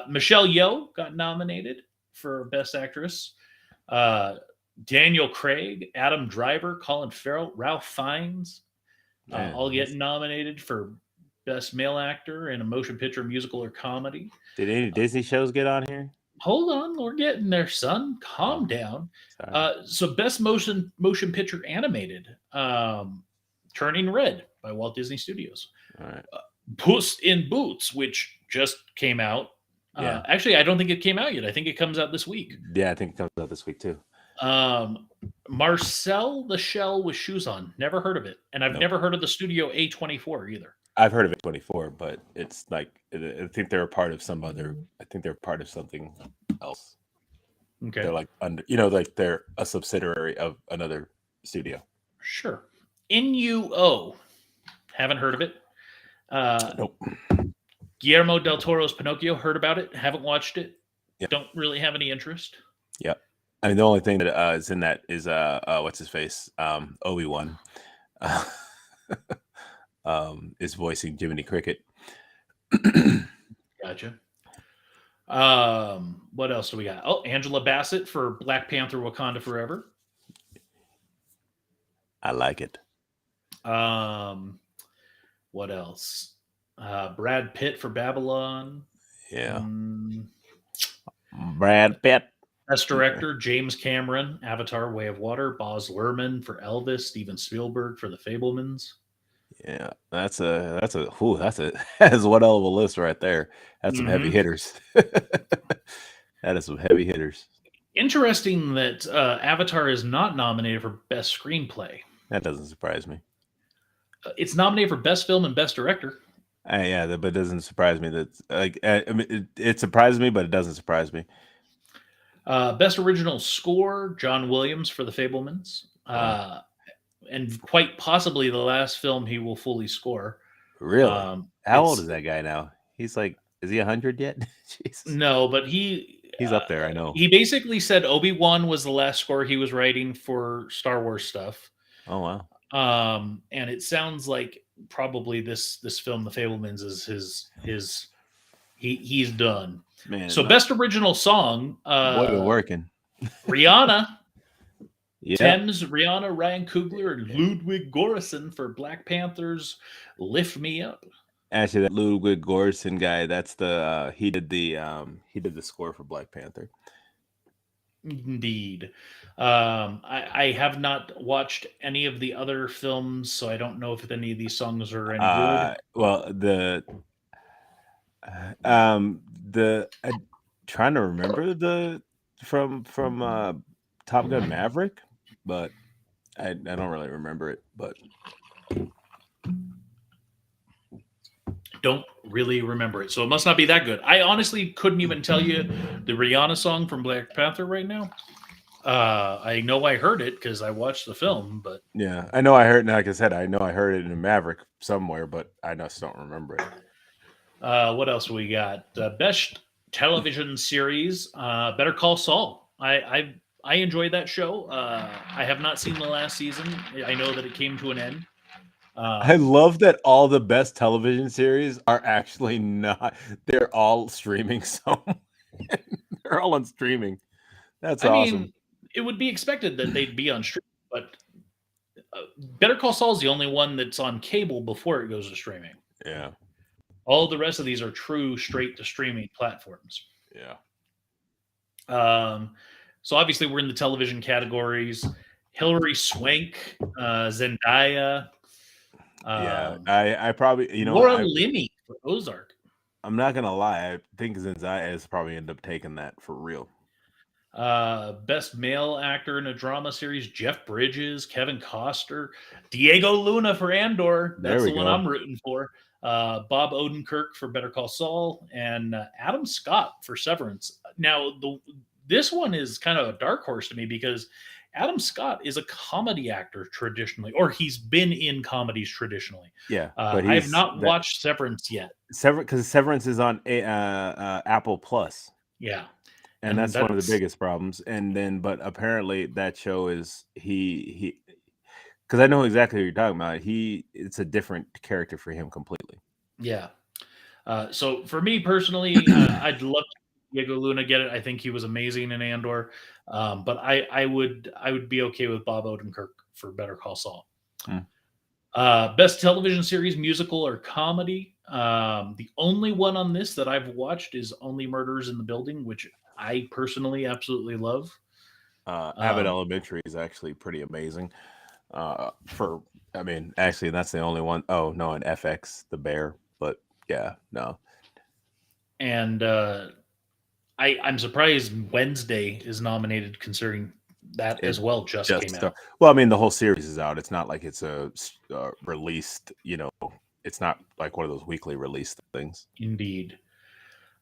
Michelle Yeoh got nominated for Best Actress. Daniel Craig, Adam Driver, Colin Farrell, Ralph Fiennes, all getting nominated for Best Male Actor in a Motion Picture, Musical, or Comedy. Did any Disney shows get on here? Hold on, we're getting there, son. Calm down. So Best Motion Picture Animated, Turning Red by Walt Disney Studios. All right. Puss in Boots, which just came out. Yeah. Actually, I don't think it came out yet. I think it comes out this week. Yeah, I think it comes out this week too. Marcel the Shell with Shoes On. Never heard of it. And I've never heard of the studio A24 either. I've heard of A24, but it's like I think they're a part of some other. I think they're part of something else. Okay. They're like under, like they're a subsidiary of another studio. Sure. NUO. Haven't heard of it. Nope. Guillermo del Toro's Pinocchio. Heard about it. Haven't watched it. Yep. Don't really have any interest. Yep. I mean, the only thing that is in that is what's his face, Obi-Wan, is voicing Jiminy Cricket. Gotcha. What else do we got? Oh, Angela Bassett for Black Panther: Wakanda Forever. I like it. What else? Brad Pitt for Babylon. Yeah. Brad Pitt. Best Director, James Cameron, Avatar: Way of Water. Baz Luhrmann for Elvis. Steven Spielberg for The Fablemans. Yeah, that's that's one hell of a list right there. That's some heavy hitters. That is some heavy hitters. Interesting that Avatar is not nominated for Best Screenplay. That doesn't surprise me. It's nominated for Best Film and Best Director. Yeah, but it doesn't surprise me. That I mean, it surprises me, but it doesn't surprise me. Best Original Score, John Williams for The Fablemans. And quite possibly the last film he will fully score. Really? How old is that guy now? He's like, is he 100 yet? Jesus. No, but he's up there. I know. He basically said Obi-Wan was the last score he was writing for Star Wars stuff. Oh wow. And it sounds like probably this film, The Fablemans, is he's done. Man. So best original song. What working? Rihanna. Yeah. Thames, Rihanna, Ryan Coogler, and Ludwig Göransson for Black Panther's "Lift Me Up." Actually, that Ludwig Göransson guy, that's the he did the score for Black Panther. Indeed. I have not watched any of the other films, so I don't know if any of these songs are any good. Well, I'm trying to remember from Top Gun Maverick, but I don't really remember it. But Don't really remember it, so it must not be that good. I honestly couldn't even tell you the Rihanna song from Black Panther right now. I know I heard it because I watched the film, but Yeah, I know I heard. Like I said, I know I heard it in Maverick somewhere, but I just don't remember it. what else we got? Best television series, Better Call Saul. I enjoyed that show. I have not seen the last season. I know that it came to an end. I love that all the best television series are actually not. They're all streaming. So they're all on streaming. That's I awesome. mean, it would be expected that they'd be on stream, but Better Call Saul is the only one that's on cable before it goes to streaming. Yeah, All the rest of these are true straight to streaming platforms. yeah, So obviously we're in the television categories. Hilary Swank, Zendaya, yeah. I probably, Laura Linney for Ozark. I'm not gonna lie. I think Zendaya has probably ended up taking that for real. Best male actor in a drama series: Jeff Bridges, Kevin Costner, Diego Luna for Andor. There That's we the one go. I'm rooting for. Bob Odenkirk for Better Call Saul, and Adam Scott for Severance. Now, this one is kind of a dark horse to me because Adam Scott is a comedy actor traditionally, or he's been in comedies traditionally. Yeah, but I have not watched Severance yet. Because Severance is on Apple Plus. Yeah. And that's one of the biggest problems. And then, but apparently that show is he because I know exactly what you're talking about. It's a different character for him completely. Yeah. So for me personally, I'd love to see Diego Luna get it. I think he was amazing in Andor. But I would be okay with Bob Odenkirk for Better Call Saul. Best television series, musical or comedy. The only one on this that I've watched is Only Murders in the Building, which I personally absolutely love. Abbott Elementary is actually pretty amazing. Actually, that's the only one. Oh no, an FX, The Bear. But yeah, no. And I'm surprised Wednesday is nominated, considering that as well just came out. Well, I mean, the whole series is out. It's not like it's a released. It's not like one of those weekly release things. Indeed.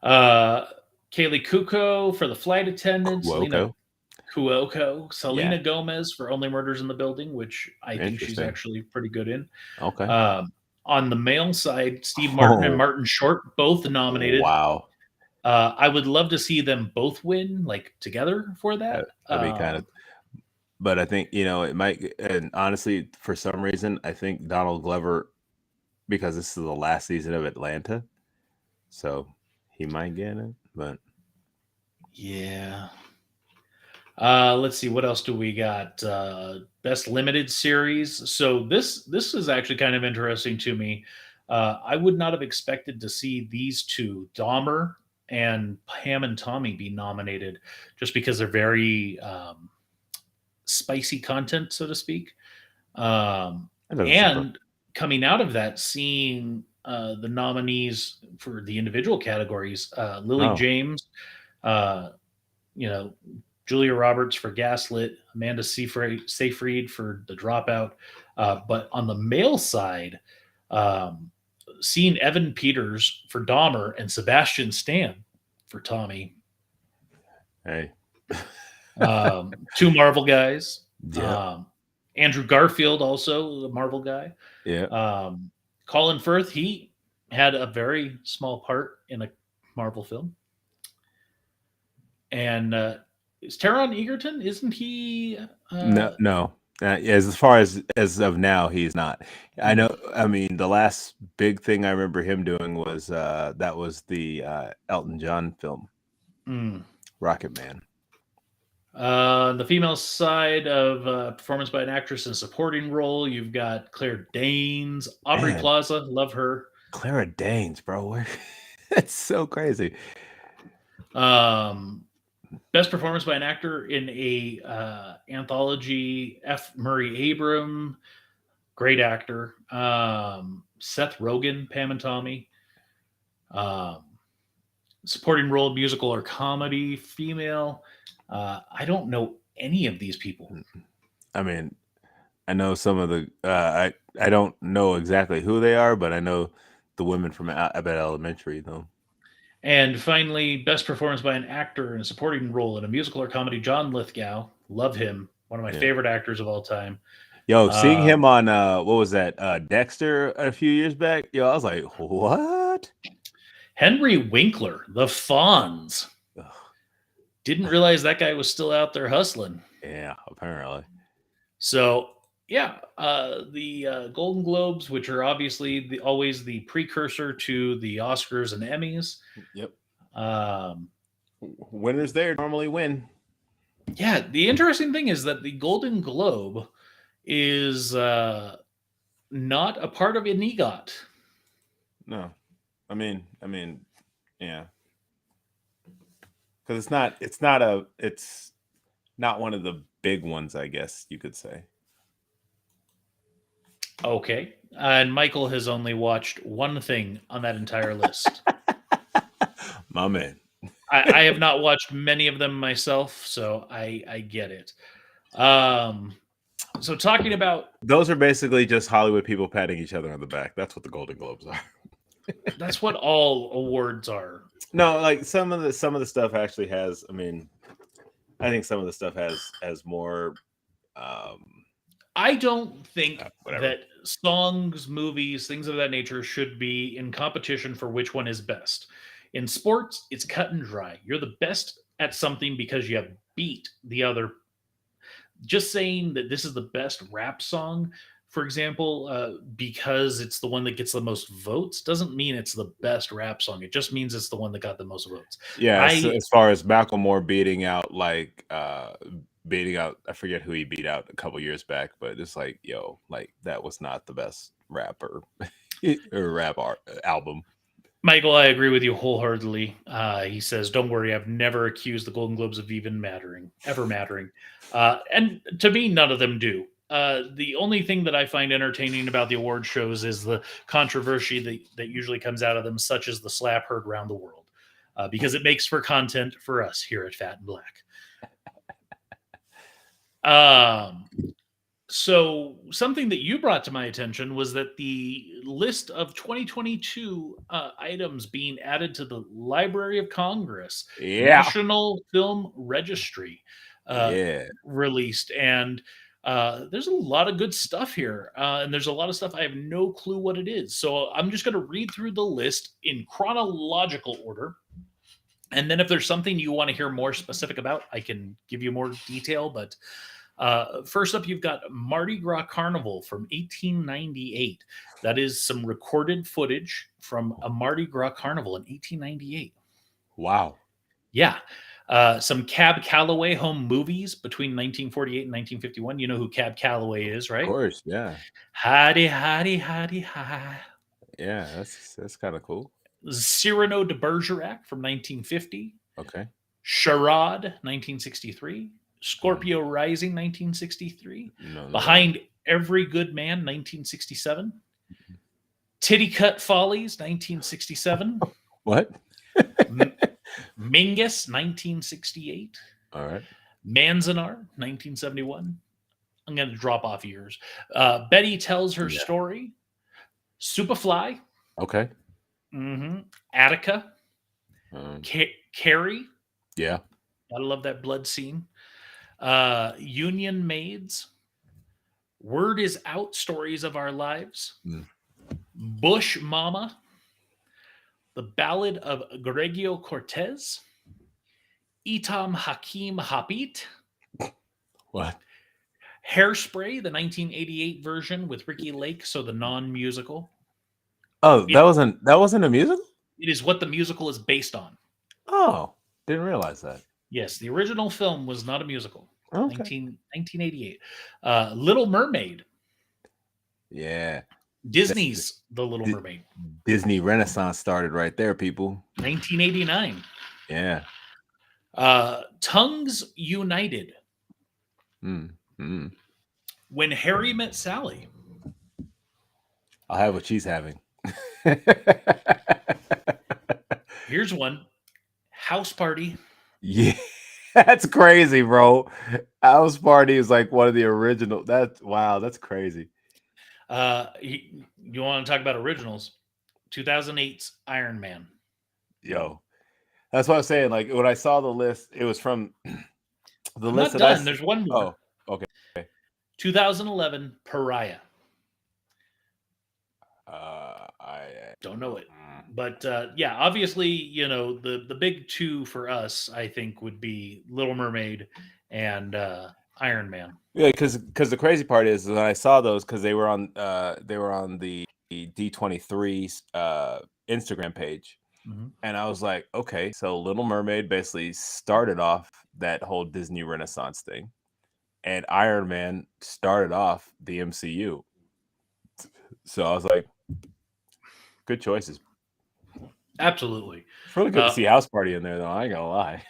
Kaylee Cuoco for The Flight Attendant. Cuoco. Selena Gomez for Only Murders in the Building, which I think she's actually pretty good in. Okay. On the male side, Steve Martin and Martin Short, both nominated. Wow. I would love to see them both win, like together for that. That'd be kind of. But I think it might. And honestly, for some reason, I think Donald Glover, because this is the last season of Atlanta, so he might get it. But yeah. Let's see, what else do we got? Best limited series. So this is actually kind of interesting to me. I would not have expected to see these two, Dahmer and Pam and Tommy, be nominated, just because they're very spicy content, so to speak. And coming out of that, seeing the nominees for the individual categories, Lily James, Julia Roberts for Gaslit, Amanda Seyfried for The Dropout. But on the male side, seeing Evan Peters for Dahmer and Sebastian Stan for Tommy. Hey. Two Marvel guys. Yeah. Andrew Garfield, also a Marvel guy. Yeah. Colin Firth, he had a very small part in a Marvel film. And is Taron Egerton? Isn't he? No. As far as of now, he's not. I know. I mean, the last big thing I remember him doing was that was the Elton John film, Rocket Man. The female side of performance by an actress in a supporting role, you've got Claire Danes, Aubrey Plaza, love her. Clara Danes, bro, that's so crazy. Best performance by an actor in a anthology, F. Murray Abram, great actor. Seth Rogen, Pam and Tommy. Supporting role, musical or comedy, female. I don't know any of these people. I mean, I know some of the. I don't know exactly who they are, but I know the women from Abbott Elementary though. And finally, best performance by an actor in a supporting role in a musical or comedy. John Lithgow, love him, one of my Yeah. favorite actors of all time. Yo, seeing Um, him on what was that? Dexter a few years back. Yo, I was like, what? Henry Winkler, the Fonz. Ugh, Didn't realize that guy was still out there hustling. yeah, apparently. So yeah, the Golden Globes, which are obviously always the precursor to the Oscars and Emmys. Yep. Um, Winners there normally win. yeah, the interesting thing is that the Golden Globe is not a part of an EGOT. No, I mean, yeah, because it's not one of the big ones, I guess you could say. Okay. And Michael has only watched one thing on that entire list. My man. I have not watched many of them myself, so I get it. So talking about Those are basically just Hollywood people patting each other on the back. That's what the Golden Globes are. that's what all awards are. No, like some of the stuff actually has. I mean, I think some of the stuff has more. I don't think Whatever. that songs, movies, things of that nature should be in competition for which one is best. In sports, it's cut and dry. You're the best at something because you have beat the other. Just saying that this is the best rap song, for example, because it's the one that gets the most votes, doesn't mean it's the best rap song. It just means it's the one that got the most votes. Yeah, so I as far as Macklemore beating out I forget who he beat out a couple years back, but it's like, yo, like that was not the best rapper or album. Michael, I agree with you wholeheartedly. He says, "Don't worry, I've never accused the Golden Globes of even ever mattering." And to me, none of them do. The only thing that I find entertaining about the award shows is the controversy that usually comes out of them, such as the slap heard around the world, because it makes for content for us here at Fat and Black. So something that you brought to my attention was that the list of 2022 items being added to the Library of Congress National Film Registry released, and there's a lot of good stuff here, and there's a lot of stuff I have no clue what it is. So I'm just going to read through the list in chronological order. And then if there's something you want to hear more specific about, I can give you more detail, but first up, you've got Mardi Gras Carnival from 1898. That is some recorded footage from a Mardi Gras Carnival in 1898. Wow. Yeah. Some Cab Calloway home movies between 1948 and 1951. You know who Cab Calloway is, right? Of course, yeah. Howdy, howdy, howdy, hi. Yeah, that's kind of cool. Cyrano de Bergerac from 1950. Okay. Charade, 1963. Scorpio Rising, 1963. No. Behind Every Good Man, 1967. Titty Cut Follies, 1967. What? Mingus, 1968. All right. Manzanar, 1971. I'm going to drop off years. Betty Tells Her Story. Superfly. Okay. Attica. Carrie. Yeah. Gotta love that blood scene. Union Maids. Word is Out, Stories of Our Lives. Bush Mama. The Ballad of Gregorio Cortez. Itam Hakim Habit. What? Hairspray, the 1988 version with Ricky Lake, so the non-musical. Oh, that wasn't a musical? It is what the musical is based on. Oh, didn't realize that. Yes, the original film was not a musical. Okay. 1988. Little Mermaid. Yeah. Disney's The Little Mermaid. Disney Renaissance started right there, people. 1989. Yeah. Tongues United. When Harry Met Sally. I'll have what she's having. Here's one. House Party. Yeah. That's crazy, bro. House Party is like one of the original. That's wow. That's crazy. You want to talk about originals? 2008's Iron Man. Yo, that's what I'm saying. Like when I saw the list, it was from the I'm list not that I. done. There's one more. Oh, okay. 2011 Pariah. I Don't know it. But yeah, obviously, the big two for us, I think, would be Little Mermaid and Iron Man. yeah, because the crazy part is when I saw those because they were on the D23 Instagram page, Mhm. and I was like, okay, so Little Mermaid basically started off that whole Disney Renaissance thing, and Iron Man started off the MCU. So I was like, good choices. Absolutely. It's really good to see House Party in there, though. I ain't gonna lie.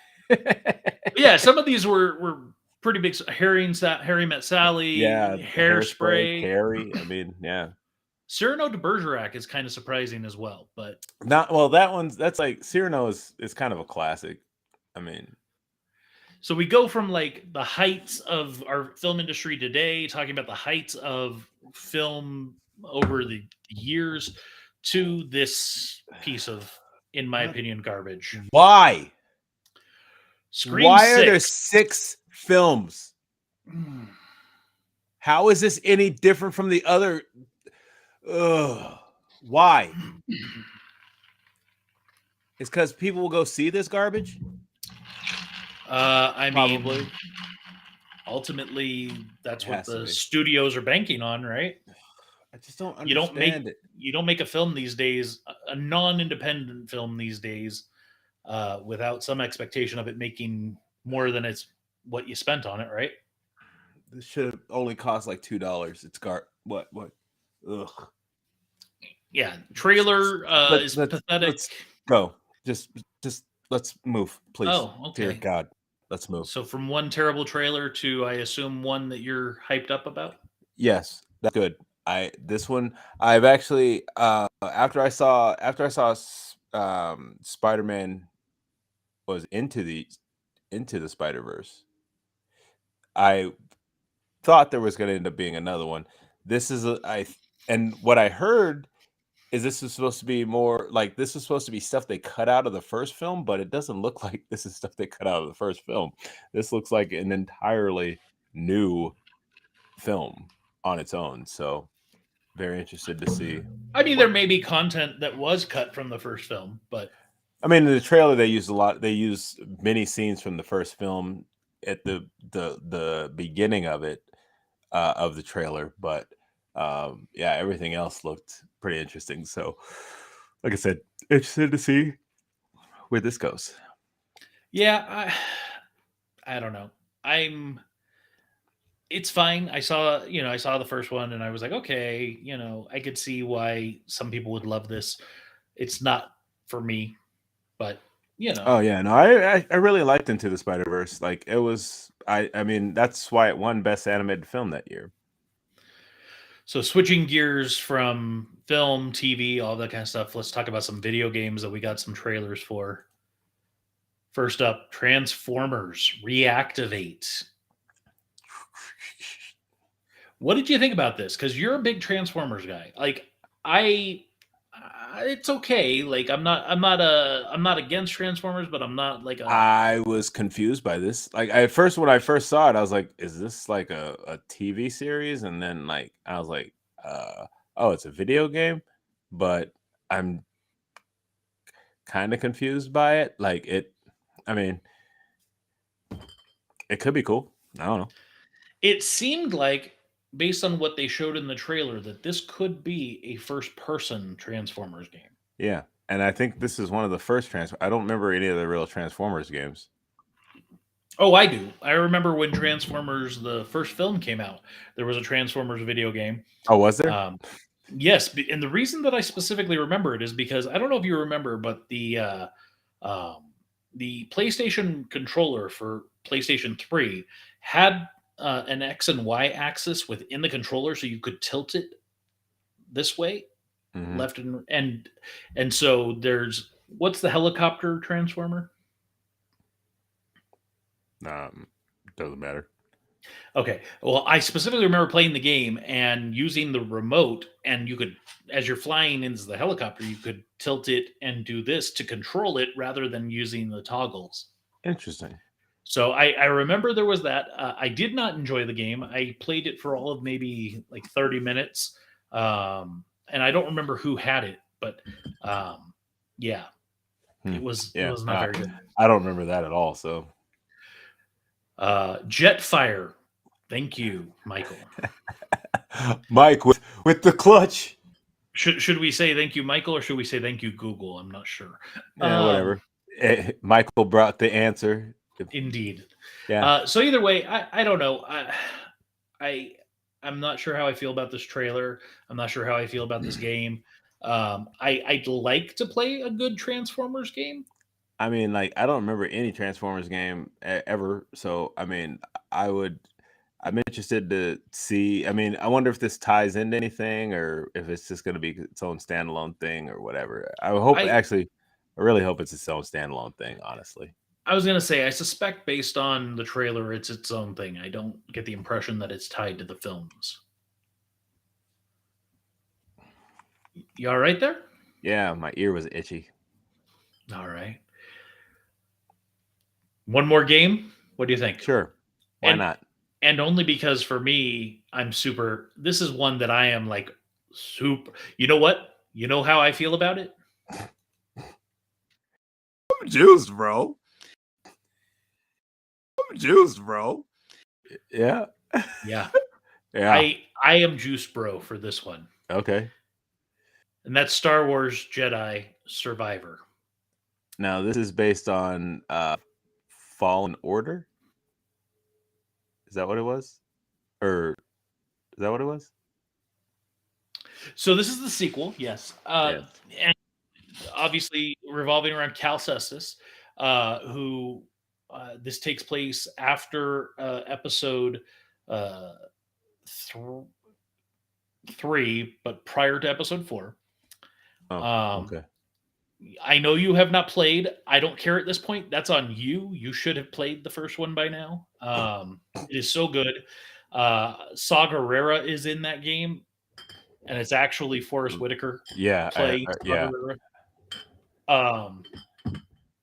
Yeah, some of these were pretty big. Harry Met Yeah, Sally, Hairspray, Hairspray. Carrie. I mean, yeah. Cyrano de Bergerac is kind of surprising as well, but Not well. That's like Cyrano is kind of a classic. I mean, so we go from like the heights of our film industry today, talking about the heights of film over the years, to this piece of, in my what? opinion, garbage. Why? Scream Why are there 6. 6 films? How is this any different from the other? Ugh. Why? It's because people will go see this garbage. I mean, Probably. ultimately, It that's what has to the be. studios are banking on, right? I just don't You don't make understand it. you don't make a film these days, a non-independent film these days, without some expectation of it making more than it's what you spent on it, right? This should have only cost like $2. It's what? Ugh. Yeah, trailer Let is pathetic. let's go. Just just let's move, please. Oh, Dear okay. God, let's move. So from one terrible trailer to, I assume, one that you're hyped up about. Yes, that's good. I this one I've actually after I saw Spider-Man was into the Spider-Verse. I thought there was going to end up being another one. This is and what I heard is this is supposed to be more like this is supposed to be stuff they cut out of the first film, but it doesn't look like this is stuff they cut out of the first film. This looks like an entirely new film on its own. So very interested to see. I mean, there may be content that was cut from the first film, but I mean, in the trailer they used a lot. They used many scenes from the first film at the beginning of it of the trailer, but yeah, everything else looked pretty interesting. So, like I said, interested to see where this goes. yeah, I don't know. I'm It's fine. I saw the first one and I was like, okay, I could see why some people would love this. It's not for me, but you know. Oh yeah, no, I really liked Into the Spider Verse. Like it was, I mean, that's why it won Best Animated Film that year. So switching gears from film, TV, all that kind of stuff, let's talk about some video games that we got some trailers for. First up, Transformers Reactivate. What did you think about this? Because you're a big Transformers guy. Like I, it's okay. Like I'm not against Transformers, but I'm not like a. I was confused by this. Like I first when I first saw it, I was like, "Is this like a TV series?" And then like I was like, "Oh, it's a video game," but I'm kind of confused by it. Like it, I mean, it could be cool. I don't know. It seemed like, based on what they showed in the trailer, that this could be a first-person Transformers game. Yeah, and I think this is one of the first trans. I don't remember any of the real Transformers games. Oh, I do. I remember when Transformers, the first film, came out. There was a Transformers video game. Oh, was there? Um, yes, and the reason that I specifically remember it is because I don't know if you remember, but the PlayStation controller for PlayStation 3 had an X and Y axis within the controller, so you could tilt it this way, Hmm. left and so there's, what's the helicopter transformer? Doesn't matter. Okay. Well, I specifically remember playing the game and using the remote, and you could, as you're flying into the helicopter, you could tilt it and do this to control it rather than using the toggles. Interesting. So I remember there was that. I did not enjoy the game. I played it for all of maybe like 30 minutes. And I don't remember who had it, but yeah, it was Yeah, not very good. I don't remember that at all. So, Jetfire. Thank you, Michael. Mike with the clutch. Should we say thank you, Michael, or should we say thank you, Google? I'm not sure. Yeah, whatever. Michael brought the answer. Indeed. Yeah. So either way, I don't know. I'm not sure how I feel about this trailer. I'm not sure how I feel about this game. I'd like to play a good Transformers game. I mean, like, I don't remember any Transformers game ever. So, I mean, I'm interested to see. I mean, I wonder if this ties into anything or if it's just going to be its own standalone thing or whatever. I really hope it's its own standalone thing, honestly. I was gonna say, I suspect based on the trailer, it's its own thing. I don't get the impression that it's tied to the films. You all right there? Yeah, my ear was itchy. All right. One more game. What do you think? Sure. Why not? And only because for me, I'm super. This is one that I am like super. You know what? You know how I feel about it? I'm juiced, bro. Yeah. Yeah. Yeah. I am juice bro for this one. Okay. And that's Star Wars Jedi Survivor. Now, this is based on Fallen Order? Is that what it was? Or is that what it was? So this is the sequel, yes. Yes. And obviously revolving around Cal Kestis, who this takes place after episode three, but prior to episode 4. Okay. I know you have not played. I don't care at this point. That's on you. You should have played the first one by now. It is so good. Saw Gerrera is in that game, and it's actually Forrest Whitaker. Yeah. Playing yeah.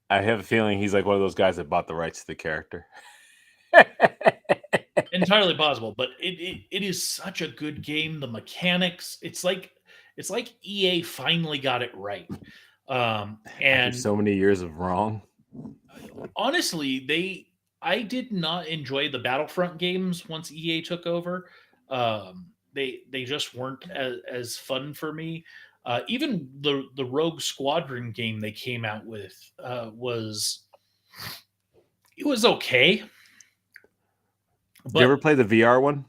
I have a feeling he's like one of those guys that bought the rights to the character. Entirely possible, but it is such a good game. The mechanics, it's like EA finally got it right. And after so many years of wrong. Honestly, I did not enjoy the Battlefront games once EA took over. They just weren't as fun for me. Even the Rogue Squadron game they came out with was okay. Did you ever play the VR one?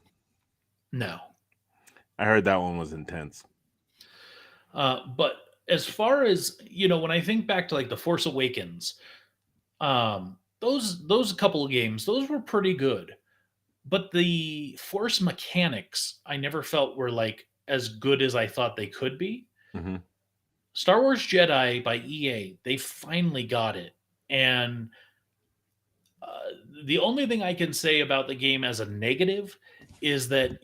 No. I heard that one was intense. But as far as, when I think back to like the Force Awakens, those couple of games, those were pretty good. But the Force mechanics, I never felt were like as good as I thought they could be. Mm-hmm. Star Wars Jedi by EA, they finally got it. And the only thing I can say about the game as a negative is that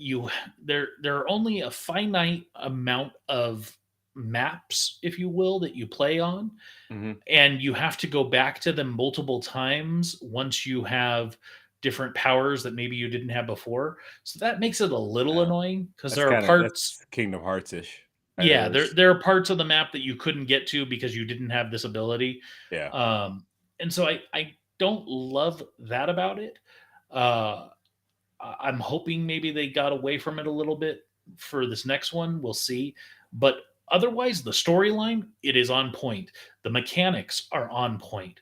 there are only a finite amount of maps, if you will, that you play on, and you have to go back to them multiple times once you have different powers that maybe you didn't have before. So that makes it a little annoying because there are parts Kingdom Hearts-ish. Yeah, there are parts of the map that you couldn't get to because you didn't have this ability. Yeah. And so I don't love that about it. I'm hoping maybe they got away from it a little bit for this next one. We'll see. But otherwise, the storyline, it is on point. The mechanics are on point.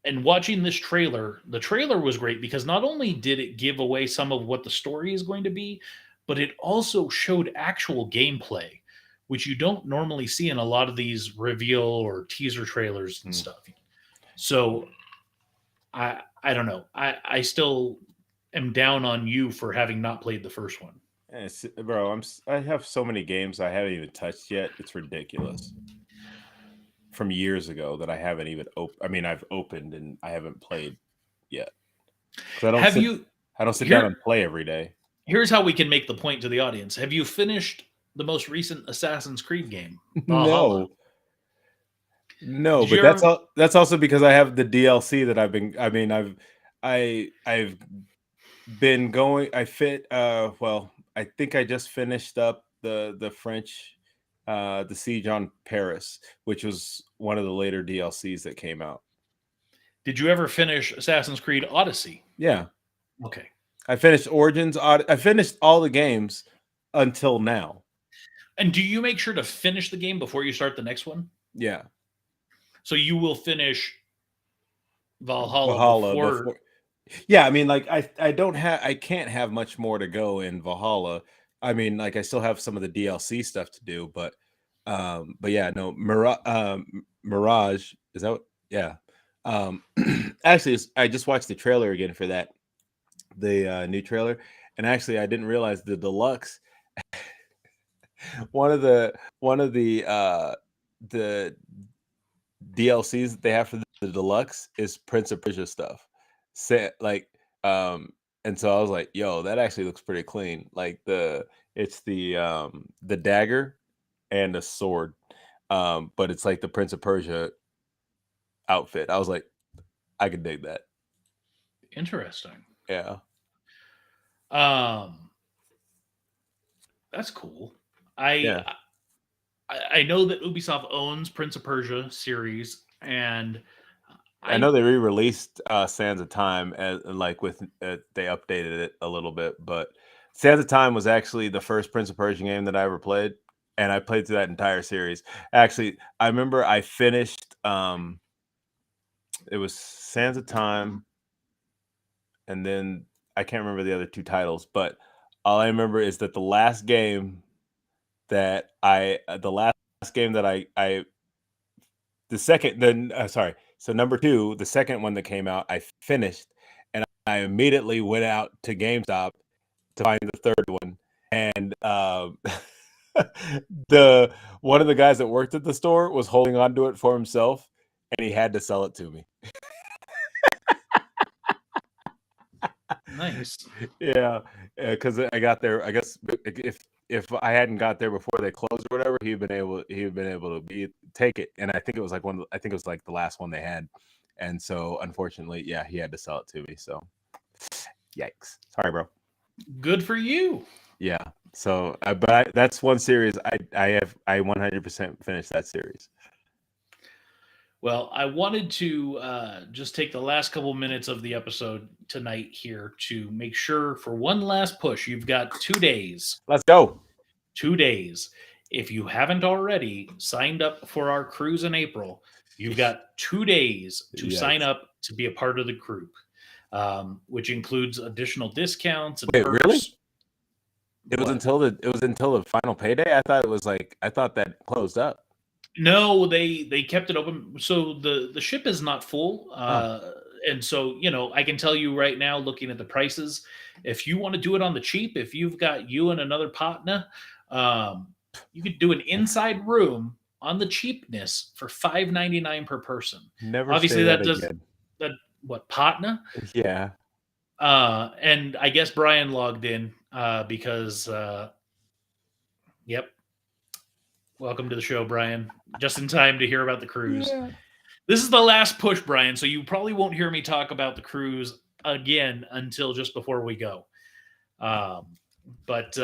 And watching this trailer, the trailer was great because not only did it give away some of what the story is going to be, but it also showed actual gameplay, which you don't normally see in a lot of these reveal or teaser trailers and stuff. So I don't know. I still am down on you for having not played the first one. Bro, I have so many games I haven't even touched yet. It's ridiculous. from years ago that I haven't even I've opened and I haven't played yet because Have you? I don't sit down Here, and play every day. here's how we can make the point to the audience. Have you finished the most recent Assassin's Creed game, Valhalla? No, no, Did but you ever? that's also because I have the DLC that I've been going. Well, I think I just finished up the French the Siege on Paris, which was one of the later DLCs that came out. Did you ever finish Assassin's Creed Odyssey? Yeah, Okay. I finished Origins. I finished all the games until now. And do you make sure to finish the game before you start the next one? Yeah, So you will finish Valhalla Valhalla before. before. Yeah, I mean, like I can't have much more to go in Valhalla. I mean, like I still have some of the DLC stuff to do, but yeah, no, Mirage is that? Yeah, actually, I just watched the trailer again for that, the new trailer, and actually, I didn't realize the deluxe. One of the DLCs that they have for the deluxe is Prince of Persia stuff. Like, and so I was like, yo, that actually looks pretty clean. Like it's the dagger and a sword. But it's like the Prince of Persia outfit. I was like, I could dig that. Interesting. Yeah. Um, that's cool. I Yeah. I know that Ubisoft owns Prince of Persia series, and I know I they re-released Sands of Time as like with they updated it a little bit, but Sands of Time was actually the first Prince of Persia game that I ever played, and I played through that entire series. Actually, I remember I finished it was Sands of Time, and then I can't remember the other two titles, but all I remember is that the last game that I the second then sorry, so number two, the second one that came out, I finished, and I immediately went out to GameStop to find the third one, and the one of the guys that worked at the store was holding on to it for himself, and he had to sell it to me. nice. Yeah, because I got there. I guess if I hadn't got there before they closed or whatever, he'd been able to take it. And I think it was like I think it was like the last one they had. And so unfortunately, yeah, he had to sell it to me. So yikes. Sorry, bro. Good for you. Yeah. So, that's one series I 100% finished that series. Well, I wanted to just take the last couple minutes of the episode tonight here to make sure for one last push. You've got 2 days. Let's go. 2 days. If you haven't already signed up for our cruise in April, you've got 2 days to sign Yikes. up to be a part of the group, which includes additional discounts and Wait, perks. really? It was What? until the final payday. I thought that closed up. No, they kept it open. So the ship is not full. Oh, And so, I can tell you right now, looking at the prices, if you want to do it on the cheap, if you've got you and another partner, you could do an inside room on the cheapness for $5.99 per person. never say Obviously, that that does again. that what partner? Yeah. And I guess Brian logged in because yep. Welcome to the show, Brian. Just in time to hear about the cruise. Yeah. This is the last push, Brian, so you probably won't hear me talk about the cruise again until just before we go. But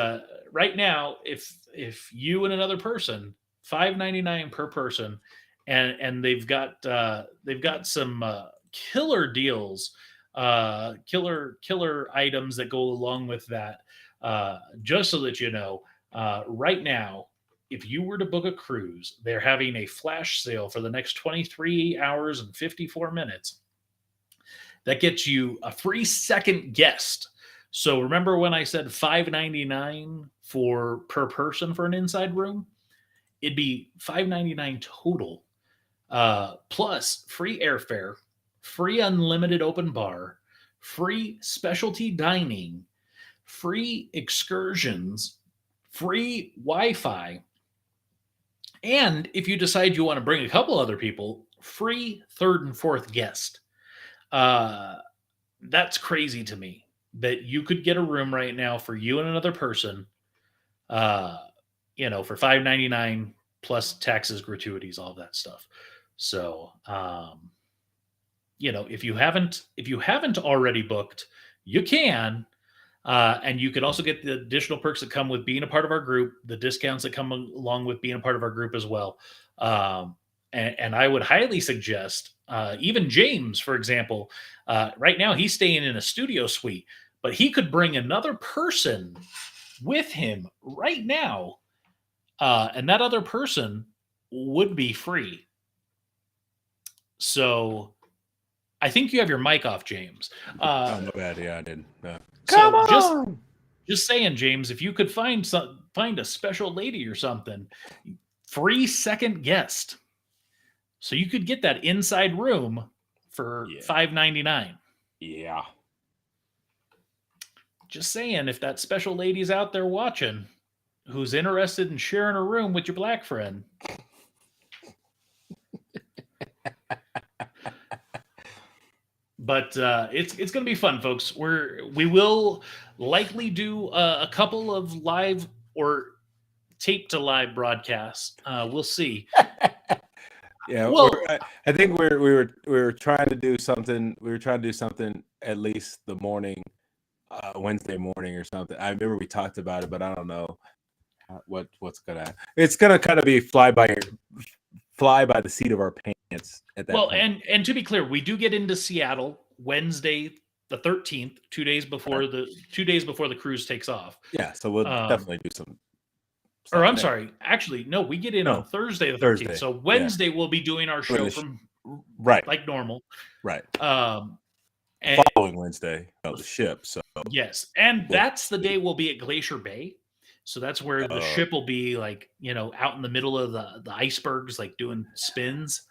right now, if you and another person, $5.99 per person, and they've got some killer deals, killer items that go along with that. Just so that you know, right now, if you were to book a cruise, they're having a flash sale for the next 23 hours and 54 minutes. That gets you a free second guest. So remember when I said $5.99 per person for an inside room? It'd be $5.99 total, plus free airfare, free unlimited open bar, free specialty dining, free excursions, free Wi-Fi, And if you decide you want to bring a couple other people, free third and fourth guest. That's crazy to me that you could get a room right now for you and another person, uh, for $5.99 plus taxes, gratuities, all of that stuff. So, if you haven't already booked, you can. And you could also get the additional perks that come with being a part of our group, the discounts that come along with being a part of our group as well. And I would highly suggest, even James, for example, right now he's staying in a studio suite, but he could bring another person with him right now. And that other person would be free. So I think you have your mic off, James. Oh, my bad. Yeah, I did. Come on. Just saying, James, if you could find a special lady or something, free second guest. So you could get that inside room for $5.99. Yeah. Just saying, if that special lady's out there watching who's interested in sharing a room with your black friend. But it's going to be fun, folks. We will likely do a couple of live or tape to live broadcasts. We'll see. Yeah, well, I think we were trying to do something. We were trying to do something at least the morning, Wednesday morning or something. I remember we talked about it, but I don't know what's gonna. It's gonna kind of be fly by the seat of our pants at that point. And to be clear, we do get into Seattle Wednesday the 13th, 2 days before the cruise takes off. Yeah, so we'll definitely do some. Or I'm sorry, actually, no, we get in on Thursday the 13th. So Wednesday we'll be doing our show from like normal. Right. And following Wednesday of the ship. So yes, and that's the day we'll be at Glacier Bay. So that's where the ship will be, like, out in the middle of the icebergs, like doing spins.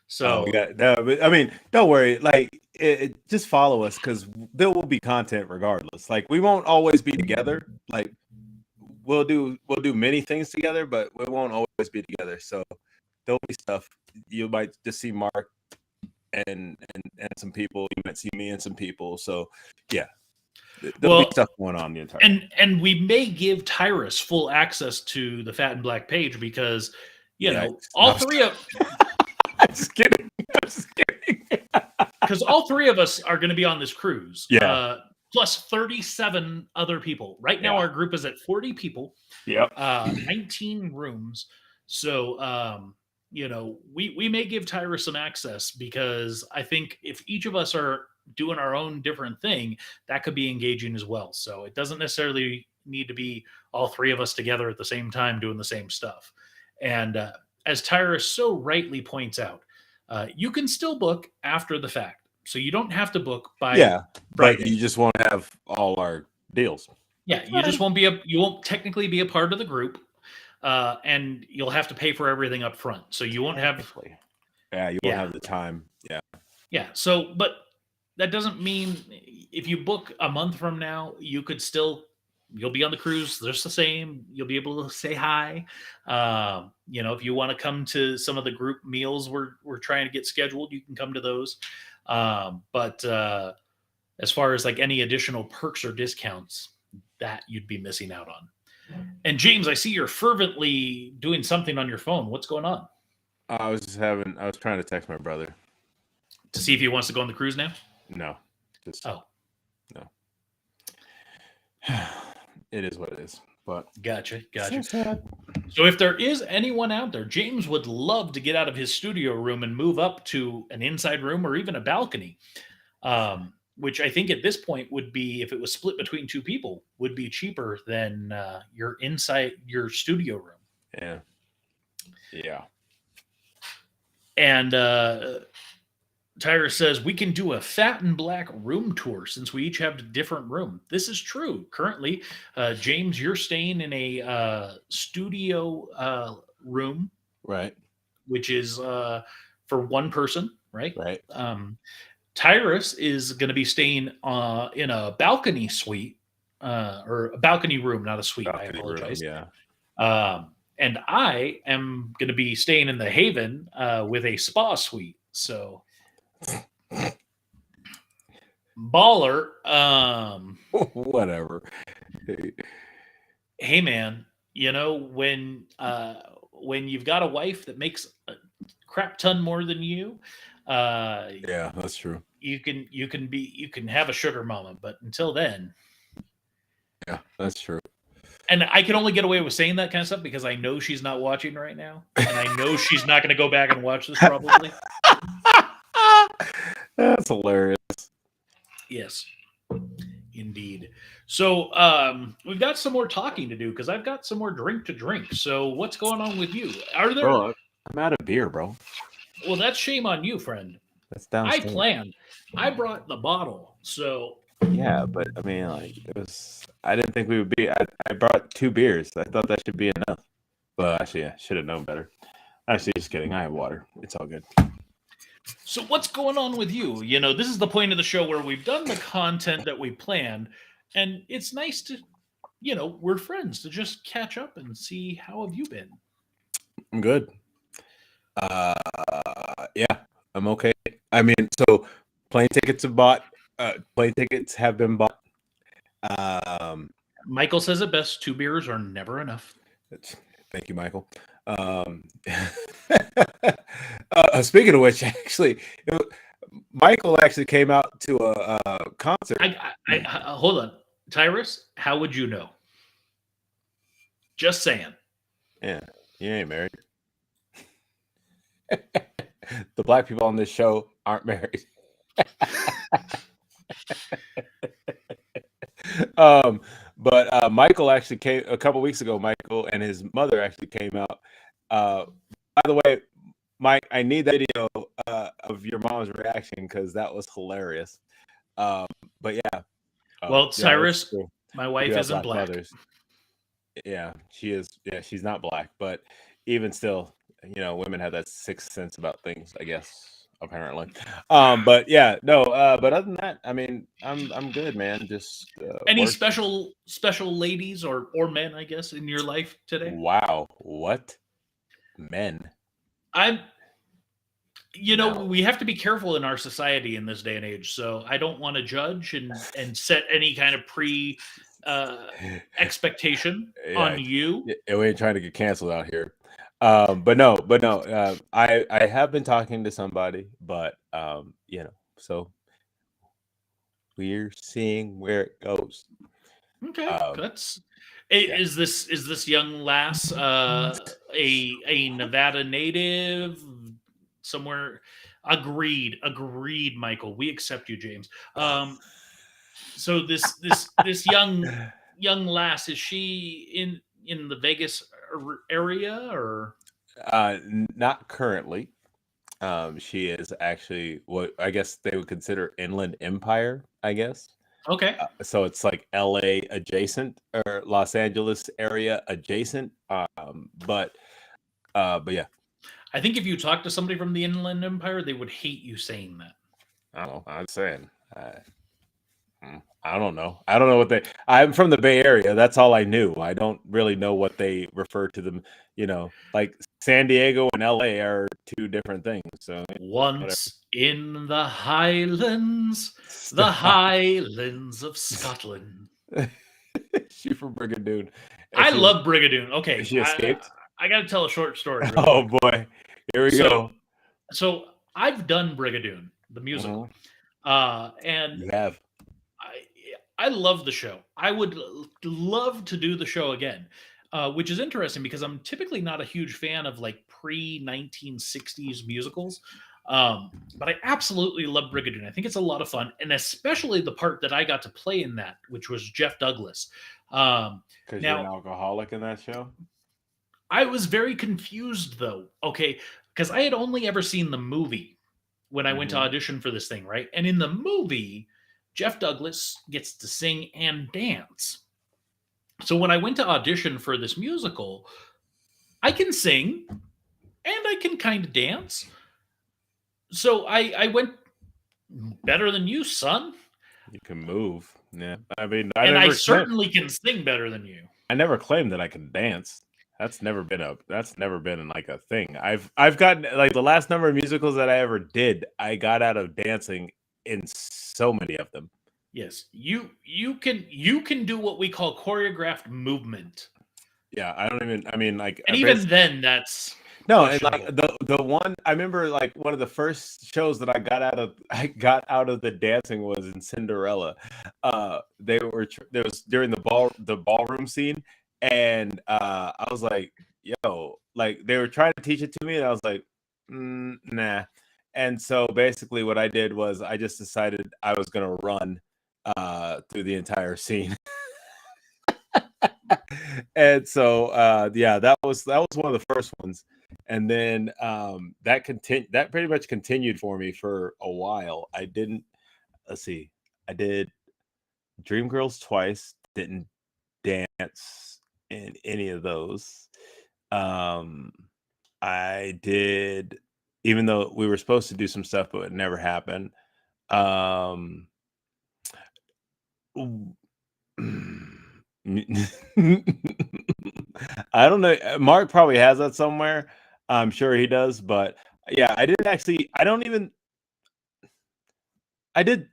So I mean, don't worry. Like, just follow us because there will be content regardless. Like, we won't always be together. Like, we'll do many things together, but we won't always be together. So there'll be stuff. You might just see Mark and some people. You might see me and some people. So yeah. There'll be stuff going on the entire and we may give Tyrus full access to the Fat and Black page because all three of I'm just kidding. Because all three of us are going to be on this cruise. Yeah. Plus 37 other people. Right now our group is at 40 people. Yep. 19 rooms. So we may give Tyrus some access because I think if each of us are doing our own different thing, that could be engaging as well. So it doesn't necessarily need to be all three of us together at the same time doing the same stuff. And as Tyrus so rightly points out, you can still book after the fact. So you don't have to book by Friday. But you just won't have all our deals. Yeah, you just won't you won't technically be a part of the group, and you'll have to pay for everything up front. So you won't have. Yeah, you won't have the time. Yeah. Yeah. So, but that doesn't mean if you book a month from now, you'll be on the cruise just the same. You'll be able to say hi. If you want to come to some of the group meals we're trying to get scheduled, you can come to those. But as far as like any additional perks or discounts, that you'd be missing out on. And James, I see you're fervently doing something on your phone. What's going on? I was trying to text my brother to see if he wants to go on the cruise now. No. No. It is what it is. But gotcha. So if there is anyone out there, James would love to get out of his studio room and move up to an inside room or even a balcony, which I think at this point would be, if it was split between two people, would be cheaper than your studio room. Yeah. And Tyrus says, we can do a Fat and Black room tour since we each have a different room. This is true. Currently, James, you're staying in a studio room. Right. Which is for one person, right? Right. Tyrus is going to be staying in a balcony suite, or a balcony room, not a suite. I apologize. Room, yeah. and I am going to be staying in the Haven with a spa suite. So baller. Whatever. Hey man, when you've got a wife that makes a crap ton more than you, uh, Yeah, that's true. you can have a sugar mama, but until then, Yeah, that's true. and I can only get away with saying that kind of stuff because I know she's not watching right now, and I know she's not going to go back and watch this probably. That's hilarious. Yes, indeed. So we've got some more talking to do because I've got some more drink to drink. So what's going on with you? Are there? Bro, I'm out of beer, bro. Well, that's shame on you, friend. That's I downstairs. planned. I brought the bottle. So Yeah, but I mean, like, it was. I didn't think we would be. I brought 2 beers. I thought that should be enough. But actually, I should have known better. Actually, just kidding. I have water. It's all good. So what's going on with you? This is the point of the show where we've done the content that we planned, and it's nice to, we're friends to just catch up and see how have you been. I'm good. Yeah, I'm okay. I mean, so plane tickets are bought. Plane tickets have been bought. Michael says it best: 2 beers are never enough. Thank you, Michael. Speaking of which, actually, Michael actually came out to a concert. Hold on, Tyrus. How would you know? Just saying. Yeah, you ain't married. The black people on this show aren't married. But Michael actually came a couple weeks ago. Michael and his mother actually came out. By the way, Mike, I need that video of your mom's reaction because that was hilarious. But yeah. Well, yeah, Cyrus, my wife isn't black. Mothers. Yeah, she is. Yeah, she's not black, but even still, women have that sixth sense about things, I guess, apparently. But yeah, no. But other than that, I mean, I'm good, man. Just any special ladies or men, I guess, in your life today? Wow, what men? We have to be careful in our society in this day and age. So I don't want to judge and set any kind of expectation on you. Yeah, we ain't trying to get canceled out here. But no. I have been talking to somebody, but so we're seeing where it goes. Okay, is this young lass a Nevada native somewhere? Agreed, Michael. We accept you, James. So this young lass, is she in the Vegas area or? Not currently. She is actually what I guess they would consider Inland Empire, I guess. Okay. So it's like LA adjacent or Los Angeles area adjacent. But yeah. I think if you talk to somebody from the Inland Empire, they would hate you saying that. I don't know. I'm saying. I don't know. I don't know I'm from the Bay Area. That's all I knew. I don't really know what they refer to them. Like San Diego and LA are 2 different things. So once in the Highlands, the Highlands of Scotland. She from Brigadoon. I love Brigadoon. Okay, she escaped. I got to tell a short story. Oh boy, here we go. So I've done Brigadoon, the musical, and you have. I love the show. I would love to do the show again, which is interesting because I'm typically not a huge fan of like pre-1960s musicals. But I absolutely love Brigadoon. I think it's a lot of fun, and especially the part that I got to play in that, which was Jeff Douglas. Because you're an alcoholic in that show? I was very confused though. Okay, because I had only ever seen the movie when I went to audition for this thing, right? And in the movie, Jeff Douglas gets to sing and dance. So when I went to audition for this musical, I can sing and I can kind of dance. So I went better than you, son. You can move. Yeah. I mean, I certainly can sing better than you. I never claimed that I can dance. That's never been like a thing. I've gotten like the last number of musicals that I ever did, I got out of dancing in so many of them. Yes, you can do what we call choreographed movement, Yeah, I don't even. I mean, like, and even then, that's no, and like questionable. the one I remember, like one of the first shows that I got out of the dancing was in Cinderella. There was during the ballroom scene, and I was like, yo, like they were trying to teach it to me, and I was like, nah. And so basically, what I did was I just decided I was gonna run through the entire scene. And so yeah, that was one of the first ones. And then that pretty much continued for me for a while. I didn't Let's see, I did Dreamgirls twice, didn't dance in any of those. um I did, even though we were supposed to do some stuff but it never happened. um I don't know. Mark probably has that somewhere. I'm sure he does, but yeah, I didn't actually. I don't even. I did.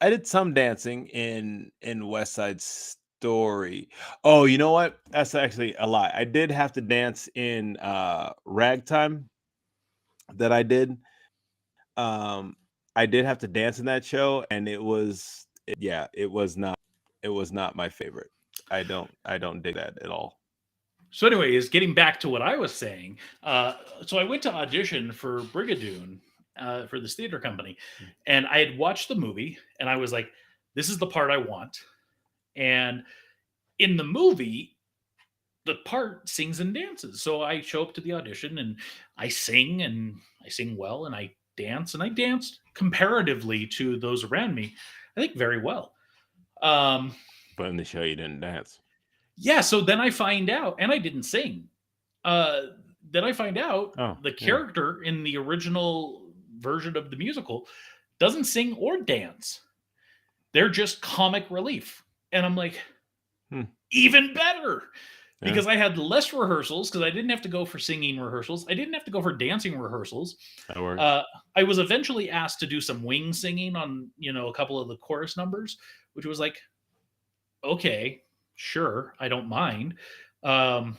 I did some dancing in West Side Story. Oh, you know what? That's actually a lie. I did have to dance in Ragtime. That I did. Um, I did have to dance in that show, and yeah, it was not my favorite. I don't dig that at all. So, anyways, getting back to what I was saying, so I went to audition for Brigadoon for this theater company, and I had watched the movie, and I was like, "This is the part I want." And in the movie, the part sings and dances. So I show up to the audition, and I sing well, and I danced comparatively to those around me, I think very well. Um, But in the show, you didn't dance. yeah. So then I find out, and I didn't sing. uh, then I find out Oh, the yeah. character in the original version of the musical doesn't sing or dance. They're just comic relief. And I'm like, Hmm. even better. Yeah, Because I had less rehearsals, because I didn't have to go for singing rehearsals. I didn't have to go for dancing rehearsals. that works. Uh, I was eventually asked to do some wing singing on, a couple of the chorus numbers, which was like, okay, sure, I don't mind. Um,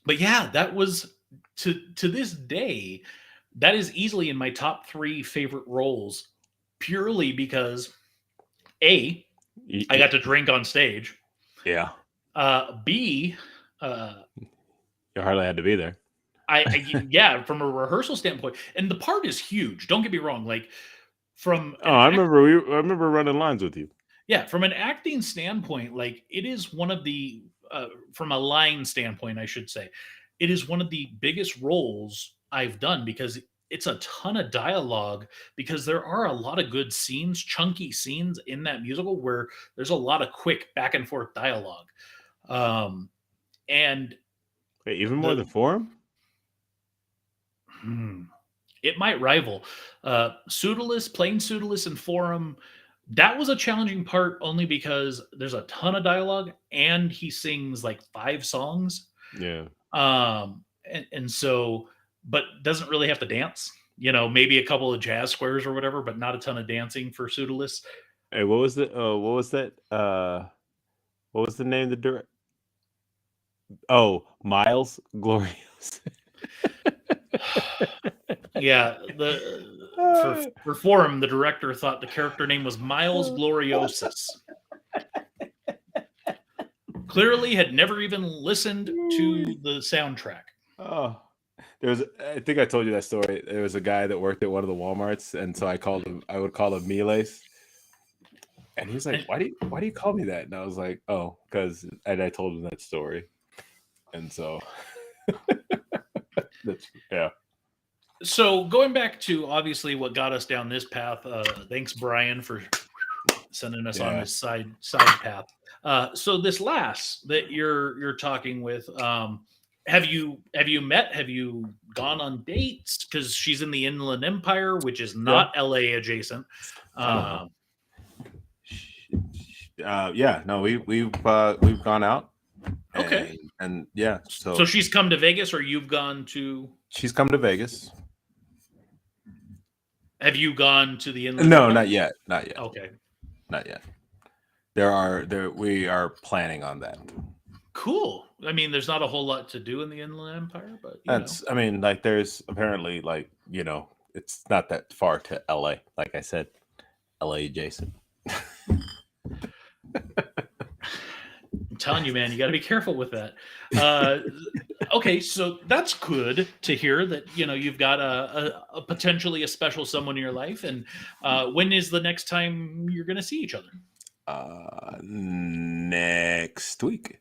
but yeah, that was to this day, that is easily in my top three favorite roles, purely because A, I got to drink on stage. Yeah, B, uh, you hardly had to be there. yeah, from a rehearsal standpoint, and the part is huge. Don't get me wrong. Like from Oh, an act, I remember running lines with you. yeah, from an acting standpoint, like it is one of the from a line standpoint, I should say, it is one of the biggest roles I've done, because it's a ton of dialogue, because there are a lot of good scenes, chunky scenes in that musical where there's a lot of quick back and forth dialogue. Um, and Wait, even more the than Forum? hmm, it might rival Pseudolus, Plain Pseudolus, and Forum. That was a challenging part only because there's a ton of dialogue and he sings like 5 songs. Yeah. And so, but doesn't really have to dance. Maybe a couple of jazz squares or whatever, but not a ton of dancing for Pseudolus. Hey, what was that? What was the name of the direct? Oh, Miles Glorious. Yeah, for Forum, the director thought the character name was Miles Gloriosus. Clearly, had never even listened to the soundtrack. Oh, I think I told you that story. There was a guy that worked at one of the Walmarts, and so I would call him Miles. And he's like, why do you call me that? And I was like, oh, and I told him that story. And so yeah. So going back to obviously what got us down this path, thanks Brian for sending us on this side path. So this lass that you're talking with, have you met? Have you gone on dates? Because she's in the Inland Empire, which is not LA adjacent. Yeah, no, we've gone out, Okay. And yeah, So she's come to Vegas, or you've gone to? she's come to Vegas. Have you gone to the Inland No, Empire? not yet, not yet, Okay. not yet. We are planning on that. Cool. I mean, there's not a whole lot to do in the Inland Empire, but I mean, like, there's apparently, like, it's not that far to LA. Like I said, LA adjacent. I'm telling you, man, you got to be careful with that. Okay, so that's good to hear that you've got a potentially a special someone in your life. And when is the next time you're going to see each other? Next week.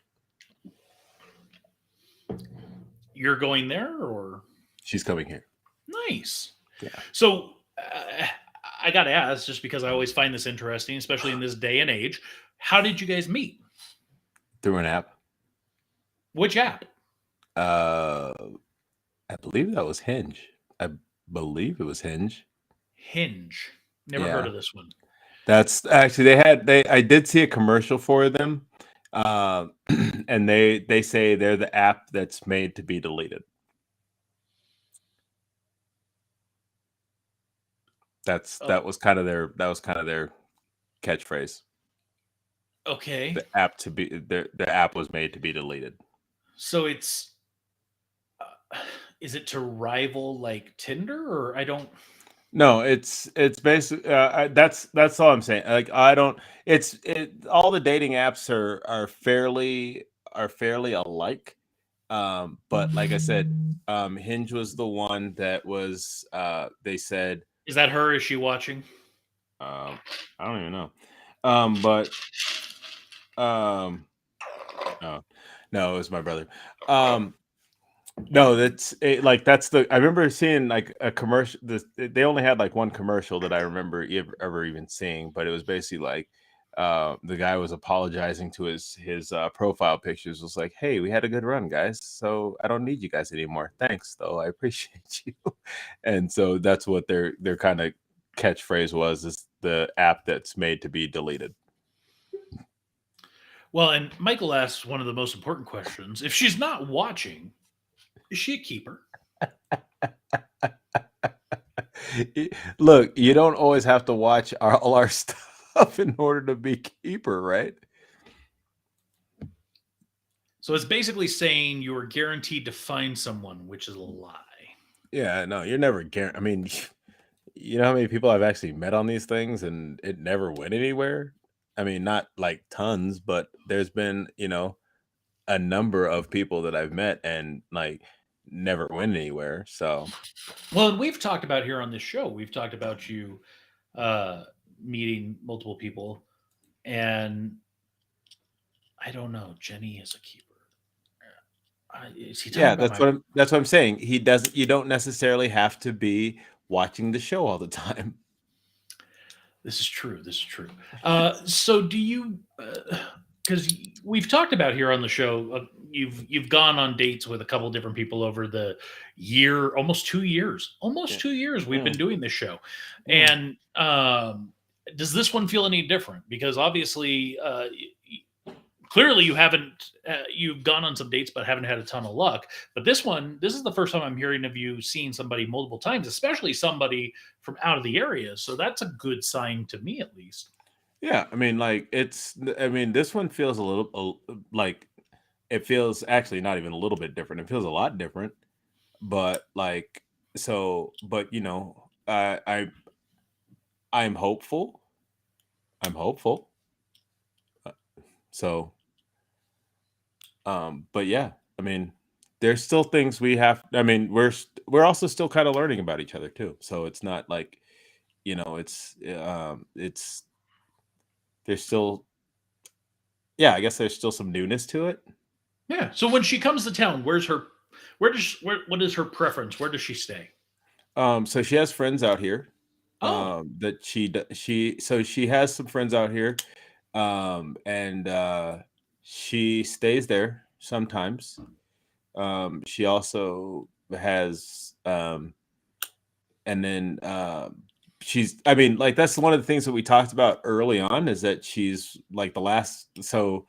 You're going there, or She's coming here. nice? Yeah. So I got to ask, just because I always find this interesting, especially in this day and age. How did you guys meet? Through an app. Which app? I believe that was Hinge. I believe it was Hinge. Hinge. Never Yeah. heard of this one. That's actually I did see a commercial for them. And they say they're the app that's made to be deleted. That was kind of their catchphrase. Okay. The app was made to be deleted. So it's is it to rival like Tinder, or I don't? No, it's basically that's all I'm saying. Like, I don't. All the dating apps are fairly alike. But like I said, Hinge was the one that was. They said. Is that her? Is she watching? I don't even know. But oh, no, it was my brother. No, that's I remember seeing like a commercial. They only had like one commercial that I remember ever even seeing, but it was basically like the guy was apologizing to his profile pictures. Was like, "Hey, we had a good run, guys. So I don't need you guys anymore. Thanks, though. I appreciate you." And so that's what their kind of catchphrase was: is the app that's made to be deleted. Well, and Michael asks one of the most important questions: if she's not watching, is she a keeper? Look, you don't always have to watch all our stuff in order to be keeper, right? So it's basically saying you are guaranteed to find someone, which is a lie. Yeah, no, you're never guaranteed. I mean, you know how many people I've actually met on these things and it never went anywhere? I mean, not like tons, but there's been, a number of people that I've met and like never went anywhere. So, Well, and we've talked about here on this show. We've talked about you meeting multiple people, and I don't know. Jenny is a keeper. Is he talking yeah, about that's what I'm saying. You don't necessarily have to be watching the show all the time. This is true. This is true. So do you? Because we've talked about here on the show, you've gone on dates with a couple different people over the year, almost 2 years. Almost Yeah. 2 years we've been doing this show, Yeah. and does this one feel any different? Because obviously, clearly you haven't. You've gone on some dates, but haven't had a ton of luck. But this is the first time I'm hearing of you seeing somebody multiple times, especially somebody from out of the area. So that's a good sign to me, at least. Yeah, I mean, like this one feels like it feels actually not even a little bit different. It feels a lot different, but like but I'm hopeful. I'm hopeful. So, but yeah, I mean, there's still things we have. I mean, we're also still kind of learning about each other too. So it's not like, it's there's still, yeah, I guess there's still some newness to it. Yeah. So when she comes to town, what is her preference? Where does she stay? So she has friends out here. Oh, That she has some friends out here. And she stays there sometimes. She also has and then I mean, like, that's one of the things that we talked about early on, is that she's like the last, so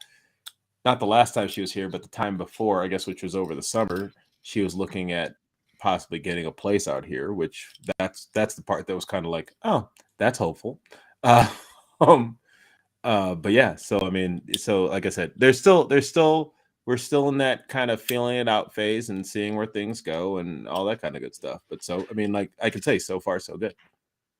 not the last time she was here, but the time before, I guess, which was over the summer, she was looking at possibly getting a place out here, which that's the part that was kind of like, oh, that's hopeful. Uh, um, but yeah, so I mean, so like I said, we're still in that kind of feeling it out phase and seeing where things go and all that kind of good stuff. But so I mean, like I can say, so far so good.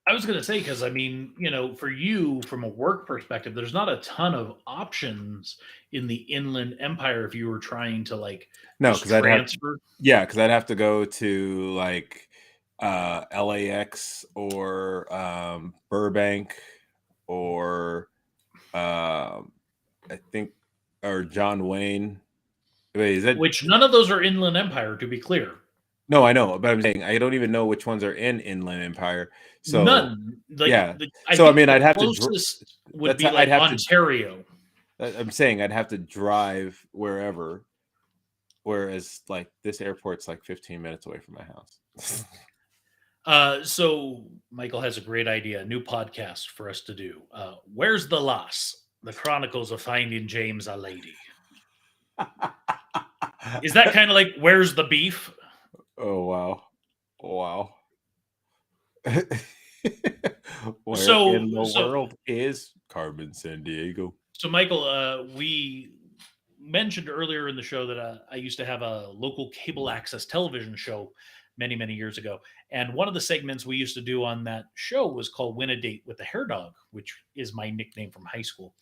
I was going to say, because I mean, for you from a work perspective, there's not a ton of options in the Inland Empire if you were trying to like No, just because I'd have transfer. yeah, because I'd have to go to like LAX or Burbank or I think or John Wayne. Wait, is that Which none of those are Inland Empire, to be clear. no? I know, but I'm saying I don't even know which ones are in Inland Empire. So None. Like yeah, I so I think mean, the I'd have to. closest would That's be I'd like have to. Ontario. I'm saying I'd have to drive wherever. Whereas like this airport's like 15 minutes away from my house. So Michael has a great idea, a new podcast for us to do. Where's the Loss? The Chronicles of Finding James a Lady. Is that kind of like Where's the Beef? Oh wow. Wow. Where So in the so world is Carmen San Diego? so Michael, we mentioned earlier in the show that I used to have a local cable access television show many years ago, and one of the segments we used to do on that show was called "Win a Date with the Hair Dog," which is my nickname from high school.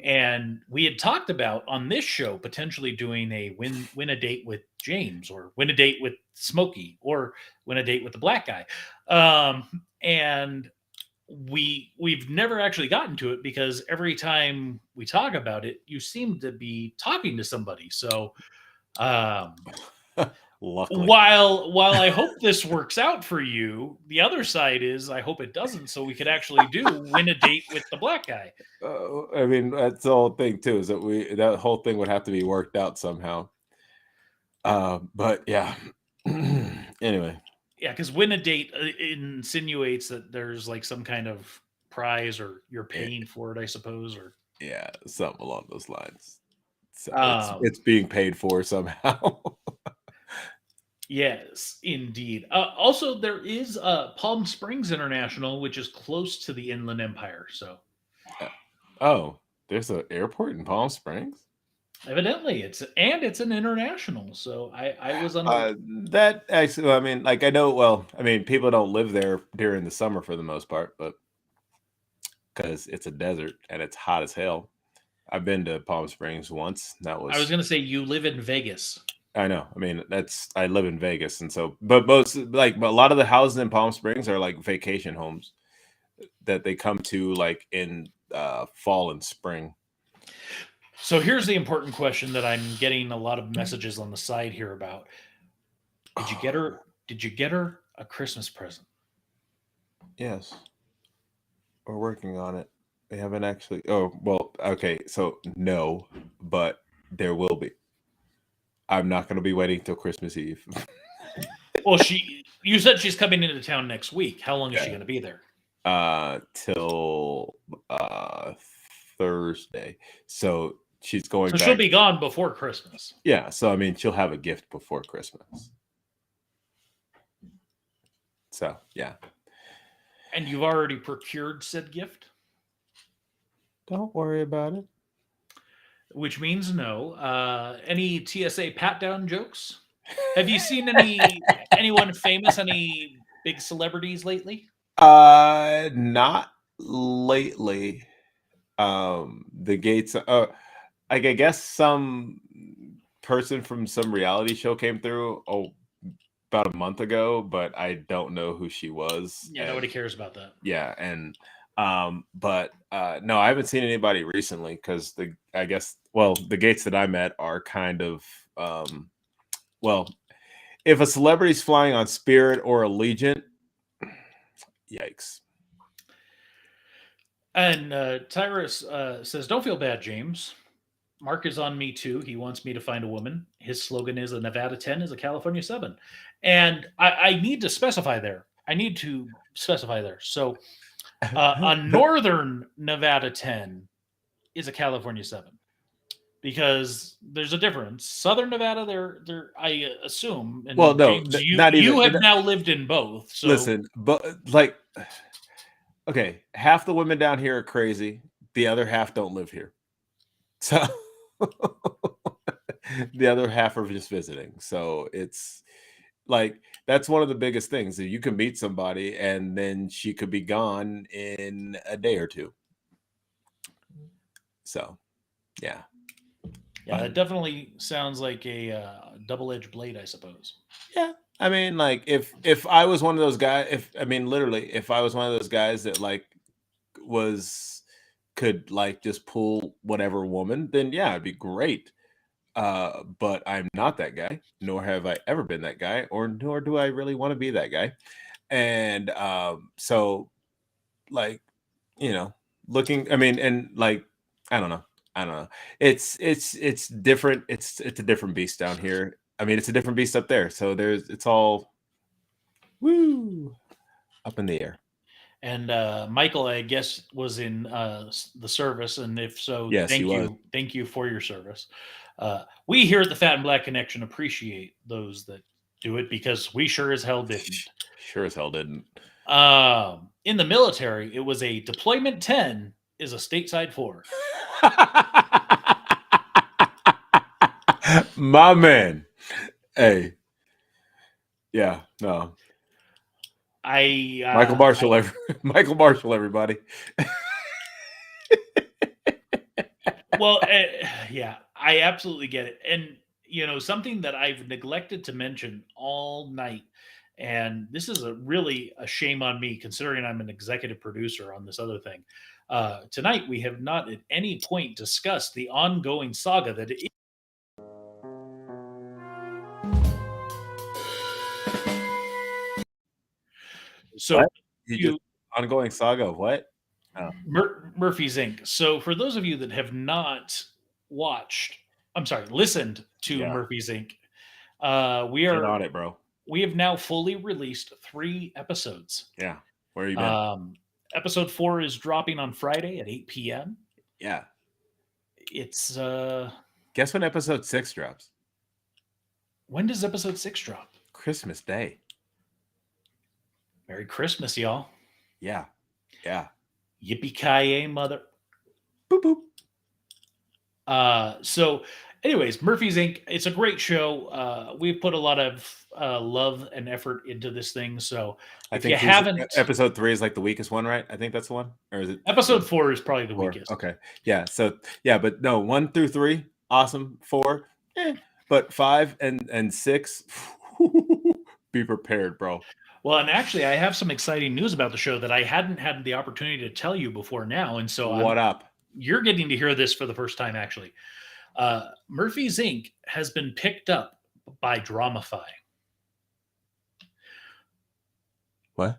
And we had talked about on this show potentially doing a win a date with James, or win a date with Smokey, or win a date with the black guy. And we've never actually gotten to it because every time we talk about it, you seem to be talking to somebody. So um, Luckily. while I hope this works out for you, the other side is I hope it doesn't, so we could actually do win a date with the black guy. I mean, that's the whole thing too, is that that whole thing would have to be worked out somehow. But yeah. Anyway. Yeah, because win a date insinuates that there's like some kind of prize or you're Yeah, paying for it, I suppose. Or yeah, something along those lines. So um, it's being paid for somehow. yes, indeed. Also, there is Palm Springs International, which is close to the Inland Empire. So Oh, there's an airport in Palm Springs? evidently, it's an international. So I was unaware. That actually, I mean, like I know, well, I mean, people don't live there during the summer for the most part, but because it's a desert and it's hot as hell. I've been to Palm Springs once. That I was was, going to say you live in Vegas. I know. I mean, I live in Vegas. And so, but but a lot of the houses in Palm Springs are like vacation homes that they come to like in fall and spring. So here's the important question that I'm getting a lot of messages on the side here about. Did you get her? Did you get her a Christmas present? Yes, we're working on it. We haven't actually. Oh, well, okay. So no, but there will be. I'm not going to be waiting till Christmas Eve. Well, you said she's coming into town next week. How long is she Yeah. going to be there? Till Thursday. So she's going So back. she'll be gone before Christmas. Yeah, so I mean, she'll have a gift before Christmas. So yeah, And you've already procured said gift? don't worry about it. Which means no. Any TSA pat down jokes? Have you seen anyone famous, any big celebrities lately? Not lately. The gates. Like I guess some person from some reality show came through. Oh, about a month ago, but I don't know who she was. Yeah, nobody cares about that. Yeah, and but no, I haven't seen anybody recently because I guess the gates that I met are kind of well, if a celebrity's flying on Spirit or Allegiant, yikes. And Tyrus says, "Don't feel bad, James. Mark is on me too. He wants me to find a woman. His slogan is a Nevada 10 is a California 7." And I need to specify there. So a northern Nevada 10 is a California 7 because there's a difference. Southern Nevada, they're I assume, Well, and no, James, you not you have even. now lived in both, so Listen, but like, okay, half the women down here are crazy. The other half don't live here. So the other half are just visiting. So it's like that's one of the biggest things that you can meet somebody and then she could be gone in a day or two. So yeah. yeah, that definitely sounds like a double-edged blade, I suppose. Yeah. I mean, like if I was one of those guys, if I mean literally, if I was one of those guys that like was could like just pull whatever woman, then yeah, it'd be great. But I'm not that guy, nor have I ever been that guy, or nor do I really want to be that guy. And so like, you know, looking, I mean, and like, I don't know. I don't know. It's different. It's a different beast down here. I mean, it's a different beast up there. So it's all woo up in the air. And Michael, I guess, was in the service, and if so, Yes, he was. thank you for your service. We here at the Fat and Black Connection appreciate those that do it because we sure as hell didn't. Sure as hell didn't. In the military, it was a deployment 10 is a stateside 4. My man. Hey. Yeah, no. Michael Marshall, Michael Marshall, everybody. Well, yeah, I absolutely get it. And, something that I've neglected to mention all night, and this is really a shame on me considering I'm an executive producer on this other thing. Tonight, we have not at any point discussed the ongoing saga that is. So, What? Ongoing saga of what? Oh. Murphy's Inc. So, for those of you that have not listened to Murphy's Inc., Get on it, bro. we have now fully released 3 episodes. Yeah. Where you been? Episode 4 is dropping on Friday at 8 p.m. Yeah. It's guess when episode 6 drops? When does episode 6 drop? Christmas Day. Merry Christmas, y'all. Yeah. Yeah. Yippee-ki-yay, mother. Boop boop. So anyways, Murphy's Inc. It's a great show. We've put a lot of love and effort into this thing. So if you haven't, episode 3 is like the weakest one, right? I think that's the one, or is it episode 4 is probably the weakest. Okay, yeah. So yeah, but no, 1 through 3, awesome. 4, but 5 and 6, be prepared, bro. Well, and actually, I have some exciting news about the show that I hadn't had the opportunity to tell you before now, and so what up? You're getting to hear this for the first time, actually. Murphy's Inc. has been picked up by Dramify. What?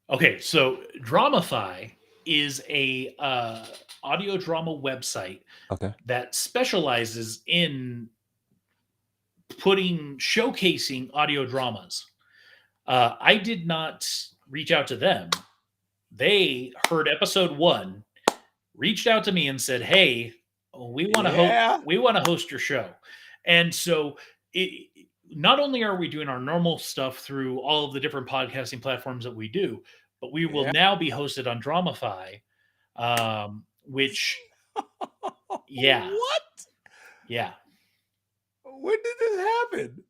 Okay, so Dramify is a audio drama website that specializes in showcasing audio dramas. I did not reach out to them. They heard episode 1, reached out to me and said, "Hey, we want to host your show." And so not only are we doing our normal stuff through all of the different podcasting platforms that we do, but we will now be hosted on Dramify, which What? Yeah. When did this happen?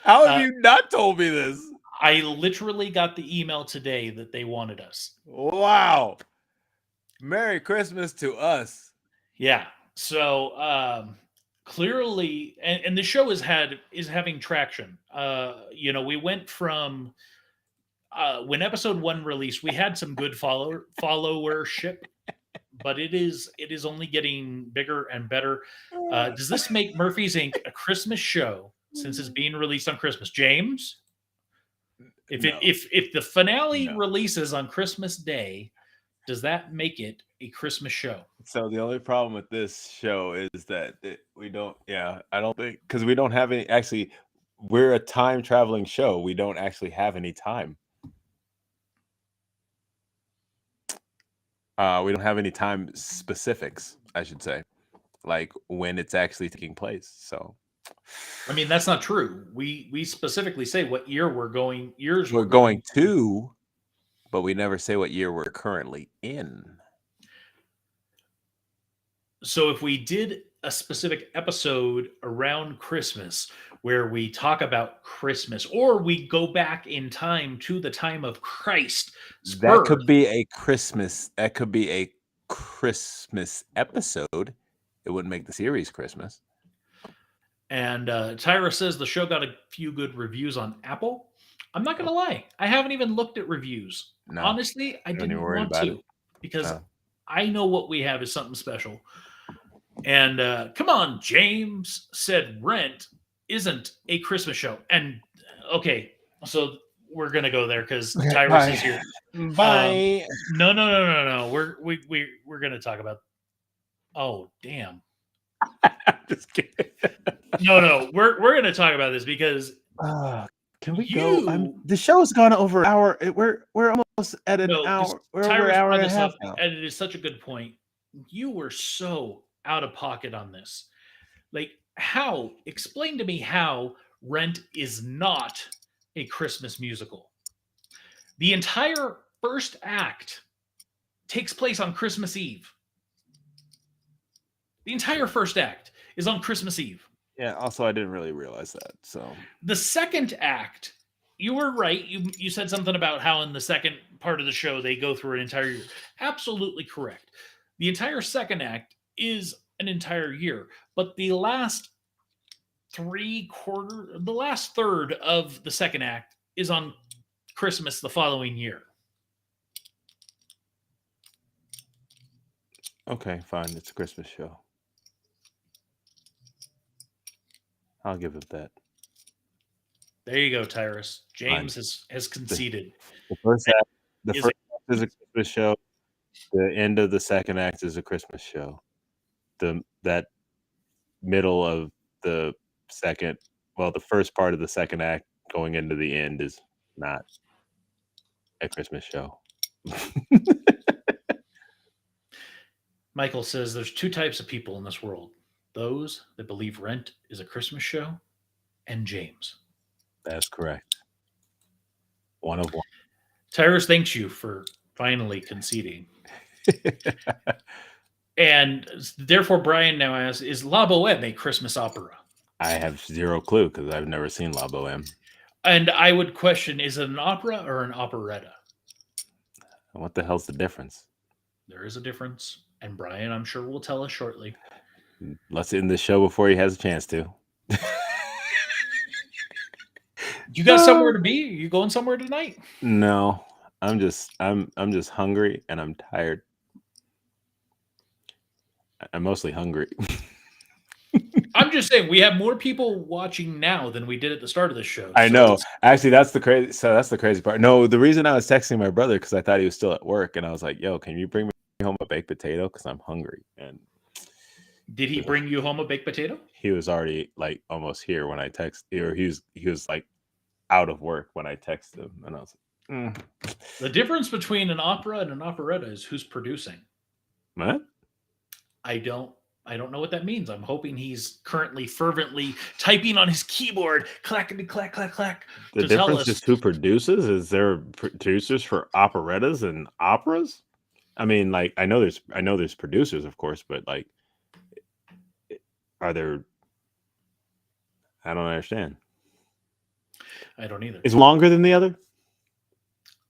How have you not told me this? I literally got the email today that they wanted us. Wow. Merry Christmas to us. Yeah. So clearly, and the show is having traction. We went from when episode 1 released, we had some good followership, but it is only getting bigger and better. Does this make Murphy's Inc. a Christmas show since it's being released on Christmas, James? If the finale releases on Christmas Day, does that make it a Christmas show? So the only problem with this show is that we don't. Yeah, I don't think, because we don't have any. Actually, we're a time traveling show. We don't actually have any time. We don't have any time specifics, I should say. like when it's actually taking place. So I mean, that's not true. We specifically say what year we're going. Years we're going to, but we never say what year we're currently in. So if we did a specific episode around Christmas where we talk about Christmas, or we go back in time to the time of Christ's That birth, could be a Christmas. That could be a Christmas episode. It wouldn't make the series Christmas. and Tyra says the show got a few good reviews on Apple. I'm not gonna lie, I haven't even looked at reviews. No, Honestly, I don't even didn't worry want about to it. because No. I know what we have is something special. And come on, James said Rent isn't a Christmas show. And okay, so we're gonna go there because Tyrus is here. Bye. No. We're gonna talk about. Oh damn. Just kidding. No. We're gonna talk about this because Can we go? The show's gone over an hour. We're almost at an hour. We're over an hour and a half now. and it is such a good point. You were so out of pocket on this. Like, how? Explain to me how Rent is not a Christmas musical. The entire first act takes place on Christmas Eve. The entire first act is on Christmas Eve. Yeah. Also, I didn't really realize that. So The second act, you were right. You said something about how in the second part of the show they go through an entire year. Absolutely correct. The entire second act is an entire year, but the last the last third of the second act is on Christmas the following year. okay, fine. It's a Christmas show. I'll give it that. There you go, Tyrus. James has conceded. The first act is a Christmas show. The end of the second act is a Christmas show. That middle of the the first part of the second act going into the end is not a Christmas show. Michael says there's two types of people in this world: those that believe Rent is a Christmas show, and James. That's correct. One of one. Tyrus thanks you for finally conceding. And therefore, Brian now asks, is La Boheme a Christmas opera? I have zero clue because I've never seen La Boheme. And I would question, is it an opera or an operetta? What the hell's the difference? There is a difference. And Brian, I'm sure, will tell us shortly. Let's end this show before he has a chance to. You got somewhere to be? You going somewhere tonight? No. I'm just hungry and I'm tired. I'm mostly hungry. I'm just saying we have more people watching now than we did at the start of the show. I know. Actually, that's the crazy part. No, the reason I was texting my brother because I thought he was still at work, and I was like, "Yo, can you bring me home a baked potato? Because I'm hungry." And did he bring you home a baked potato? He was already like almost here when I texted, or he was like out of work when I texted him, and I was like, The difference between an opera and an operetta is who's producing. What? I don't know what that means. I'm hoping he's currently fervently typing on his keyboard, clackety clack clack clack. The difference is who produces. Is there producers for operettas and operas? I mean, like I know there's producers, of course, but like, are there? I don't understand. I don't either. Is longer than the other?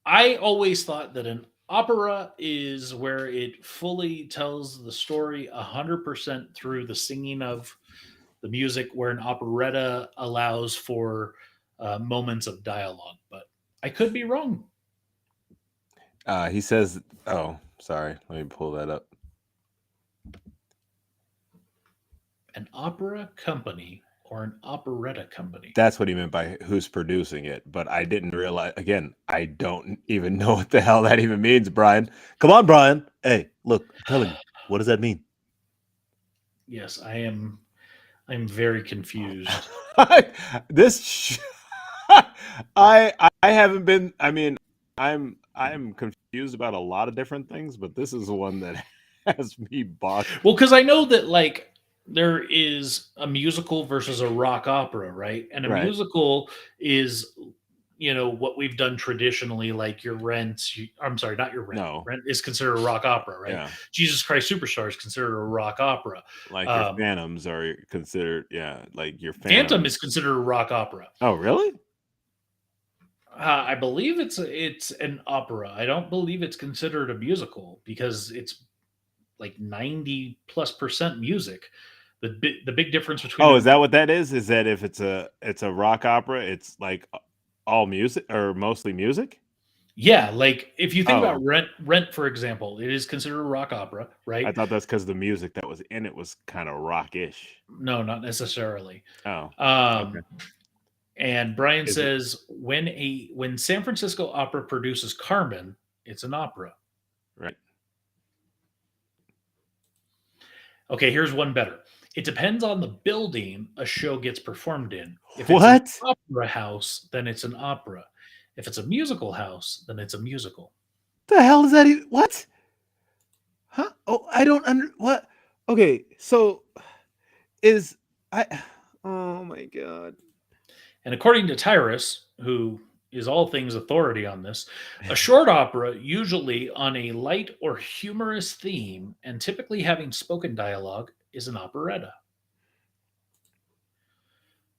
I always thought that an opera is where it fully tells the story 100% through the singing of the music, where an operetta allows for moments of dialogue. But I could be wrong. He says, oh, sorry. Let me pull that up. An opera company or an operetta company. That's what he meant by who's producing it. But I didn't realize, again, I don't even know what the hell that even means, Brian. Come on, Brian. Hey, look, I'm telling you, what does that mean? Yes, I'm very confused. I haven't been, I mean, I'm confused about a lot of different things, but this is the one that has me bogged. Well, because I know that like there is a musical versus a rock opera, right? And a Right. musical is, what we've done traditionally, like your Rent. I'm sorry, not your Rent. No. Rent is considered a rock opera, right? Yeah. Jesus Christ Superstar is considered a rock opera. Like your Um, Phantoms are considered, yeah, like your Phantom Phantoms. is considered a rock opera. Oh, really? I believe it's an opera. I don't believe it's considered a musical because it's like 90+% music. The big difference between Oh, a is that what that is? Is that if it's a rock opera, it's like all music or mostly music? yeah, like if you think Oh, about Rent for example, it is considered a rock opera, I right? thought that's because the music that was in it was kind of rockish. No, not necessarily. Oh, okay. Um, and Brian Is it says when San Francisco Opera produces Carmen, it's an opera. right? Okay, here's one better. It depends on the building a show gets performed in. If it's an What opera house, then it's an opera. If it's a musical house, then it's a musical. the hell is that? What? Huh? Oh, I don't under what? Okay, so is I? Oh my god. And according to Tyrus, who is all things authority on this, a short opera, usually on a light or humorous theme and typically having spoken dialogue, is an operetta.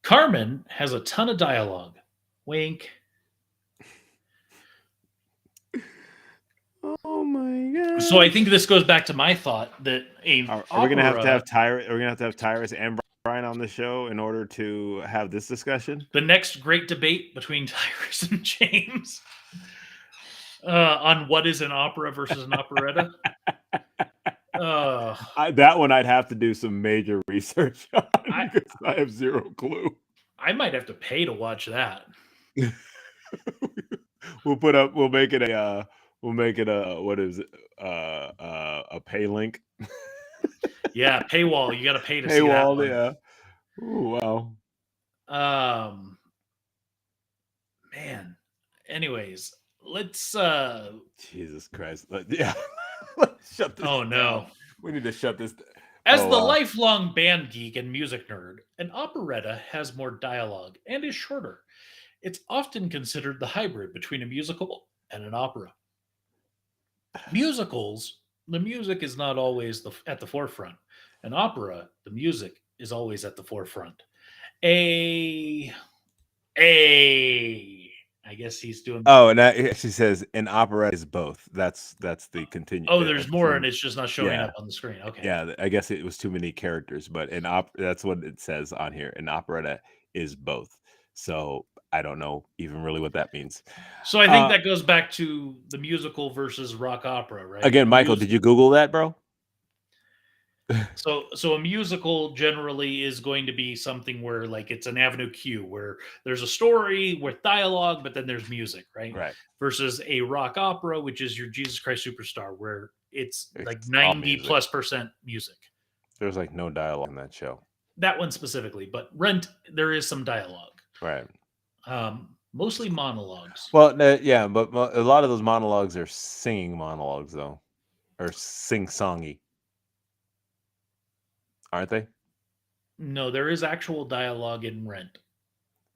Carmen has a ton of dialogue. Wink. Oh my So I god. think this goes back to my thought that a Are we gonna have to opera, have Tyrus? Are we gonna have to have Tyrus and Brian on the show in order to have this discussion? the next great debate between Tyrus and James, on what is an opera versus an operetta. Uh, That one I'd have to do some major research on I because I have zero clue. I might have to pay to watch that. We'll put up. We'll make it a. We'll make it a. What is it? A pay link. Yeah, paywall. You got to pay to see that Paywall. one. Yeah. Ooh, wow. Um, man. Anyways, let's. Jesus Christ. Yeah. Let's shut this Oh down. no. We need to shut this. As Oh the wow. lifelong band geek and music nerd, an operetta has more dialogue and is shorter. It's often considered the hybrid between a musical and an opera. Musicals, the music is not always at the forefront. An opera, the music is always at the forefront. A A. I guess he's doing. Oh, and she says an opera is both. That's the continue. Oh, there's more, and From it's just not showing yeah. up on the screen. Okay. Yeah, I guess it was too many characters, but that's what it says on here. An operetta is both. So I don't know even really what that means. So I think Uh, that goes back to the musical versus rock opera, right? again, Michael, did you Google that, bro? So a musical generally is going to be something where like it's an avenue Q where there's a story with dialogue, but then there's music, right? Right. Versus a rock opera, which is your Jesus Christ Superstar, where it's like It's all 90 music. plus percent music. There's like no dialogue in that show. That one specifically, but Rent, there is some dialogue. Right. Mostly monologues. Well, yeah, but a lot of those monologues are singing monologues, though, or sing-songy, aren't they? No, there is actual dialogue in Rent.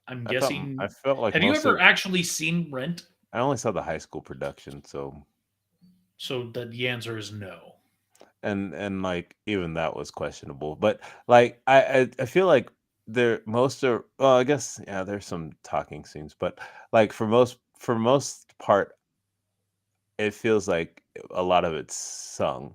I'm I guessing. felt like Have you most ever of. actually seen Rent? I only saw the high school production, so So the answer is no. and like even that was questionable. But like I feel like there most are well, I guess yeah, there's some talking scenes, but like for most part, it feels like a lot of it's sung.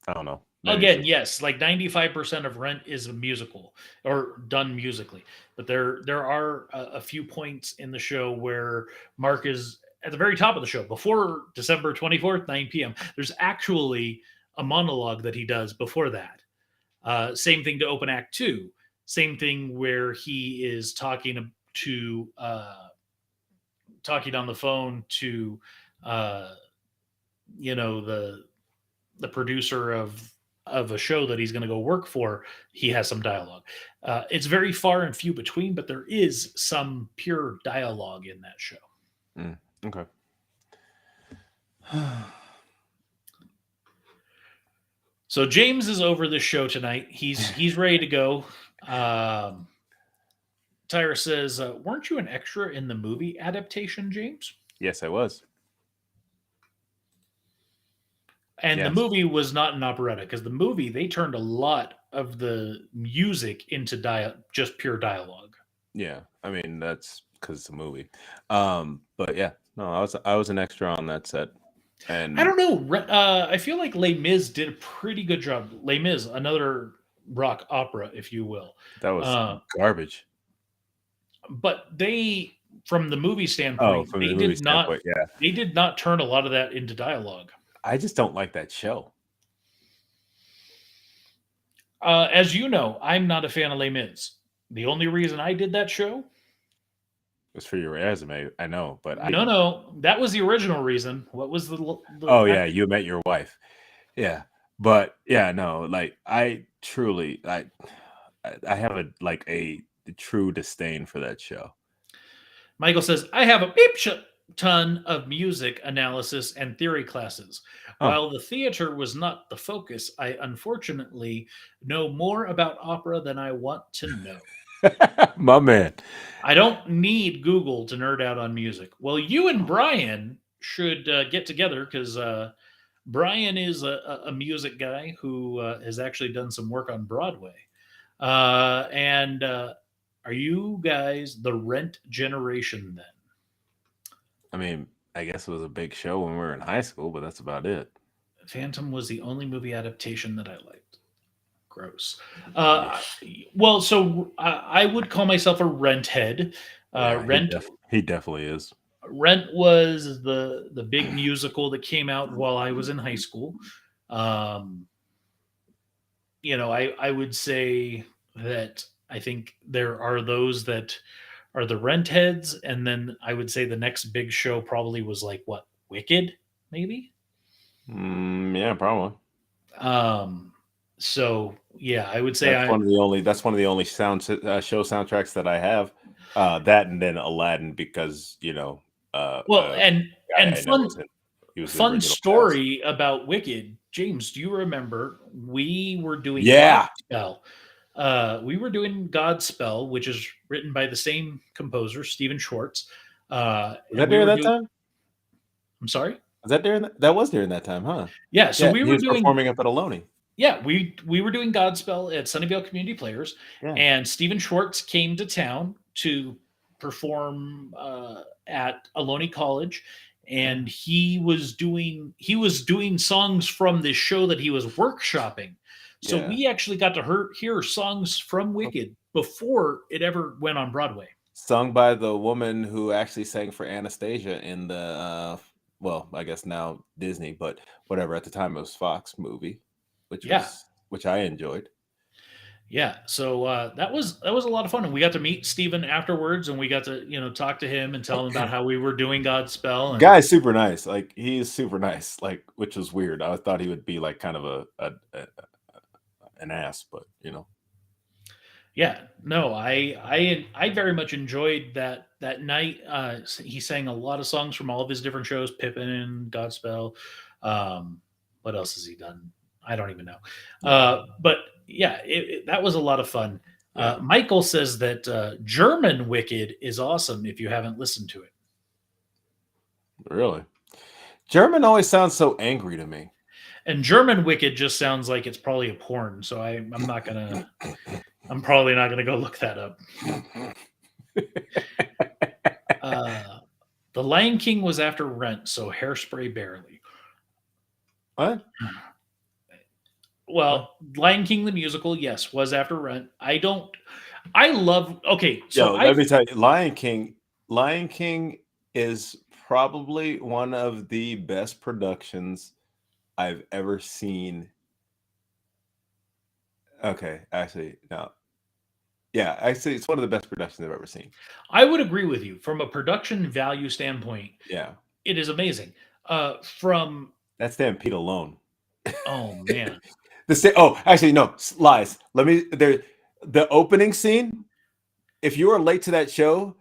I don't know. Maybe it's Again, just yes, like 95% of Rent is a musical or done musically, but there are a few points in the show where Mark is at the very top of the show before December 24th, 9 p.m. There's actually a monologue that he does before that. Same thing to open act two. Same thing where he is talking on the phone to uh, the producer of a show that he's going to go work for. He has some dialogue. It's very far and few between, but there is some pure dialogue in that show. okay. So James is over this show tonight. He's ready to go. Tyra says, "Weren't you an extra in the movie adaptation, James?" Yes, I was. And the Yes. movie was not an operetta because the movie they turned a lot of the music into just pure dialogue. Yeah. I mean, that's because it's a movie. But yeah, no, I was an extra on that set. And I don't know. I feel like Les Mis did a pretty good job. Les Mis, another rock opera, if you will. that was Uh, garbage. but they, from the movie Oh, standpoint, from the movie standpoint, yeah. they did not turn a lot of that into dialogue. I just don't like that show. As you know, I'm not a fan of Les Mis. The only reason I did that show, It's for your resume, I know, but no, that was the original reason. What was Oh yeah, you met your wife. Yeah. But yeah, no, like I truly I have a true disdain for that show. Michael says, I have a ton of music analysis and theory classes. Oh. While the theater was not the focus, I unfortunately know more about opera than I want to know. My man. I don't need Google to nerd out on music. Well, you and Brian should get together because Brian is a music guy who has actually done some work on Broadway. And are you guys the Rent generation then? I mean, I guess it was a big show when we were in high school, but that's about it. Phantom was the only movie adaptation that I liked. Gross. Yeah. Well, so I would call myself a Rent head. Yeah, Rent he definitely is. Rent was the big musical that came out while I was in high school. I would say that I think there are those that are the Rent heads, and then I would say the next big show probably was like what, Wicked, maybe. Yeah, probably. So yeah, I would say that's one of the only show soundtracks that I have. That and then Aladdin because and he was the fun original story about Wicked. James, do you remember we were doing Godspell? We were doing Godspell, which is written by the same composer, Stephen Schwartz. Was that during that time? I'm sorry? Was that during that was during that time, huh? Yeah, so we he were was performing up at Ohlone. Yeah, we were doing Godspell at Sunnyvale Community Players, and Stephen Schwartz came to town to perform at Ohlone College, and he was doing songs from this show that he was workshopping. So we actually got to hear songs from Wicked before it ever went on Broadway. Sung by the woman who actually sang for Anastasia in the I guess now Disney, but whatever, at the time it was Fox movie, which I enjoyed. Yeah, so that was a lot of fun, and we got to meet Stephen afterwards, and we got to talk to him and tell him about how we were doing Godspell. And guy's super nice, like he is super nice, like, which was weird. I thought he would be like kind of an ass, but Yeah, no, I very much enjoyed that night. He sang a lot of songs from all of his different shows, Pippin and Godspell. What else has he done? I don't even know. But yeah, that was a lot of fun. Michael says that German Wicked is awesome if you haven't listened to it. Really? German always sounds so angry to me. And German Wicked just sounds like it's probably a porn, so I'm probably not gonna go look that up. The Lion King was after Rent, so Hairspray barely. What? Well, Lion King the musical, yes, was after Rent. So let me tell you, Lion King is probably one of the best productions I've ever seen. Okay, actually, no. Yeah, actually, it's one of the best productions I've ever seen. I would agree with you from a production value standpoint. Yeah, it is amazing. From that Stampede alone. Oh man. Actually, no, lies. The opening scene. If you are late to that show,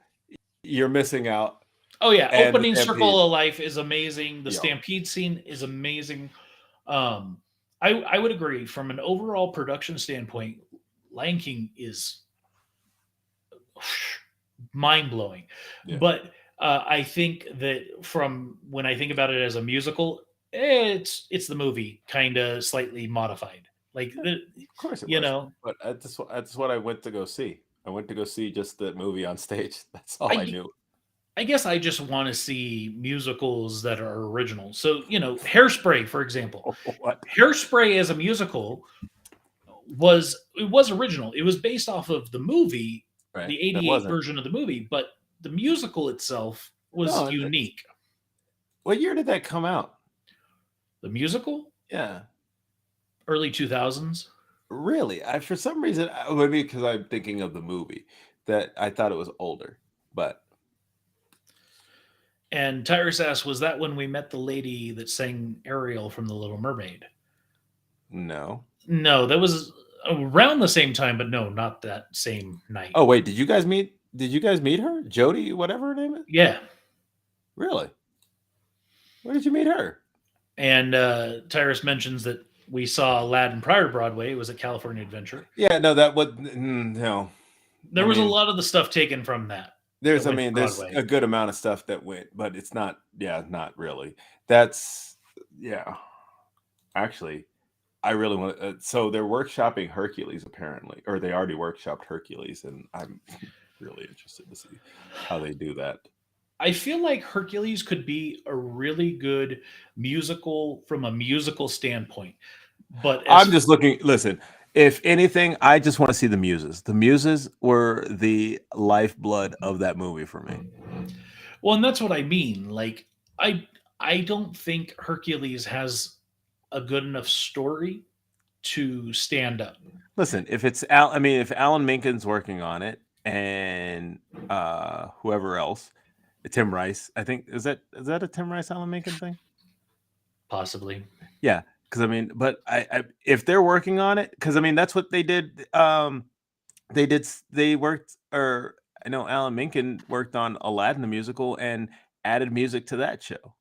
you're missing out. Oh yeah, opening Circle of Life is amazing. The Stampede scene is amazing. I would agree. From an overall production standpoint, Lion King is mind blowing. Yeah. But I think that from when I think about it as a musical, it's the movie kind of slightly modified. Like Of course it you was. know, But that's what I went to go see. I went to go see just the movie on stage. That's all I I knew. I guess I just want to see musicals that are original. So Hairspray, for example, What? Hairspray as a musical was original. It was based off of the movie, Right. the That '88 wasn't. version of the movie, but the musical itself was No. unique. What year did that come out? The musical, Yeah. early 2000s. Really? I for some reason maybe because I'm thinking of the movie that I thought it was older, but And Tyrus asked, "Was that when we met the lady that sang Ariel from The Little Mermaid?" no. No, that was around the same time, but no, not that same night. Oh wait, did you guys meet? Did you guys meet her, Jody, whatever her name is? Yeah. Really? Where did you meet her? And Tyrus mentions that we saw Aladdin prior to Broadway. It was at California Adventure. Yeah, no, that would no. There I was a mean, lot of the stuff taken from that there's, I went to mean, there's Broadway. a good amount of stuff that went, but it's not. Yeah, not really. That's yeah. Actually, I really want. So they're workshopping Hercules apparently, or they already workshopped Hercules, and I'm really interested to see how they do that. I feel like Hercules could be a really good musical from a musical standpoint. But I'm as just looking. Listen, if anything, I just want to see the muses. The muses were the lifeblood of that movie for me. well, and that's what I mean. Like I I don't think Hercules has a good enough story to stand up. Listen, if it's Al, I mean, if Alan Menken's working on it, and whoever else, Tim Rice, I think is that a Tim Rice Alan Menken thing? Possibly. Yeah, because I mean, but I if they're working on it, because I mean that's what they did. They worked, or I know Alan Menken worked on Aladdin the musical and added music to that show.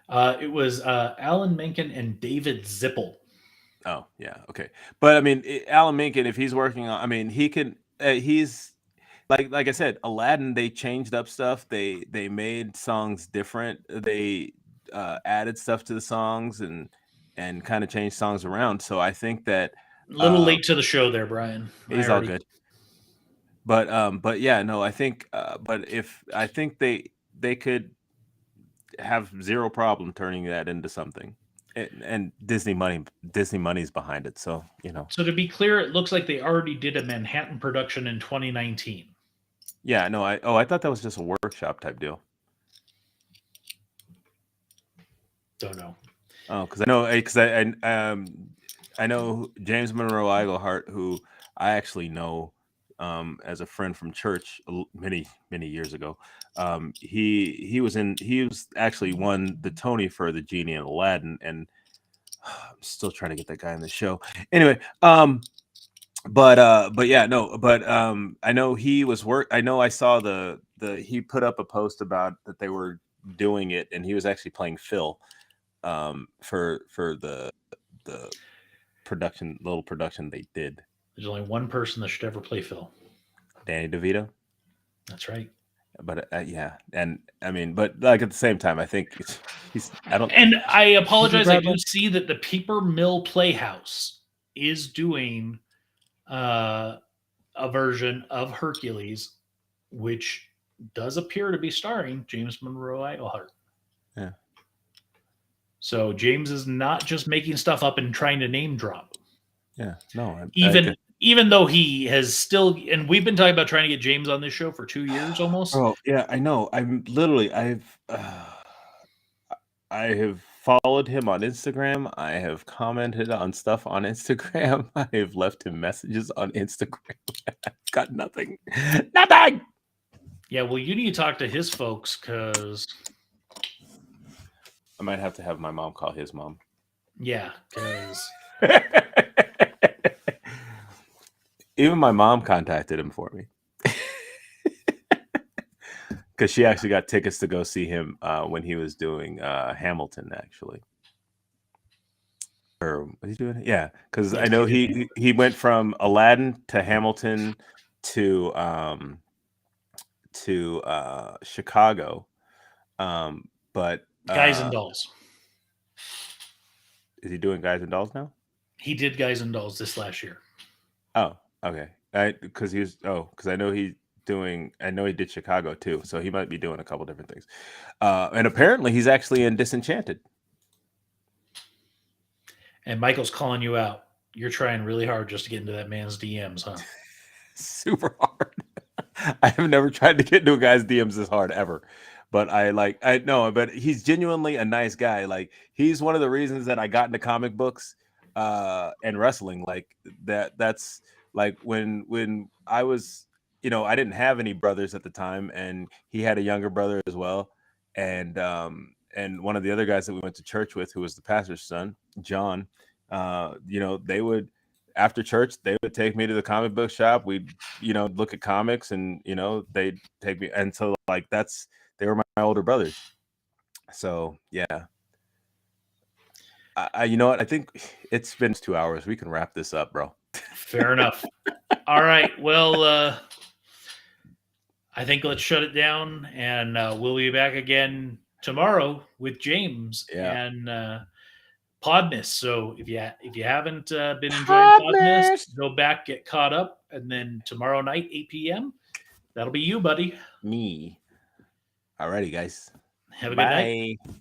It was Alan Menken and David Zippel. Oh yeah, okay. But I mean, Alan Menken, if he's working on, I mean, he can. He's like I said, Aladdin. They changed up stuff. They made songs different. They added stuff to the songs and kind of changed songs around. So I think that A little late to the show there, Brian. I he's all already good. But yeah, no, I think but if I think they could have zero problem turning that into something. And Disney money's behind it, so So to be clear, it looks like they already did a Manhattan production in 2019. yeah, no, I thought that was just a workshop type deal. Don't know. Oh, I know James Monroe Iglehart, who I actually know as a friend from church many years ago. He was actually won the Tony for the Genie and Aladdin, and I'm still trying to get that guy on the show. Anyway, but yeah, no, but I know he was I know I saw he put up a post about that they were doing it, and he was actually playing Phil for the little production they did. There's only one person that should ever play Phil. Danny DeVito. That's right. But yeah, and I mean, but like at the same time, I think he's. I don't. And I apologize. I do Bradley? see that the Paper Mill Playhouse is doing a version of Hercules, which does appear to be starring James Monroe Iglehart. Yeah. So James is not just making stuff up and trying to name drop. Yeah. No. Even though he has still, and we've been talking about trying to get James on this show for 2 years almost. Oh yeah, I know. I have followed him on Instagram. I have commented on stuff on Instagram. I have left him messages on Instagram. Got nothing. Nothing. Yeah, well, you need to talk to his folks because I might have to have my mom call his mom. yeah, because even my mom contacted him for me because she actually got tickets to go see him when he was doing Hamilton. Actually, or was he doing it? Yeah, because I Yes, know he did. he went from Aladdin to Hamilton to Chicago. But Guys and Dolls. is he doing Guys and Dolls now? He did Guys and Dolls this last year. Oh, okay. Because I know he did Chicago too, so he might be doing a couple different things. And apparently he's actually in Disenchanted. And Michael's calling you out. You're trying really hard just to get into that man's DMs, huh? Super hard. I have never tried to get into a guy's DMs this hard ever. But I know, but he's genuinely a nice guy. Like, he's one of the reasons that I got into comic books and wrestling. Like, that's like when I was, I didn't have any brothers at the time, and he had a younger brother as well. And one of the other guys that we went to church with, who was the pastor's son, John, they would, after church, they would take me to the comic book shop. We'd, look at comics, and, they'd take me. And so, like, they were my older brothers. So, yeah. You know what? I think it's been 2 hours. We can wrap this up, bro. Fair enough. All right. Well, I think let's shut it down, and we'll be back again tomorrow with James and Podness. So if you haven't been enjoying Podness, go back, get caught up, and then tomorrow night, 8 p.m., that'll be you, buddy. Me. Alrighty, guys. Have a good night. Bye.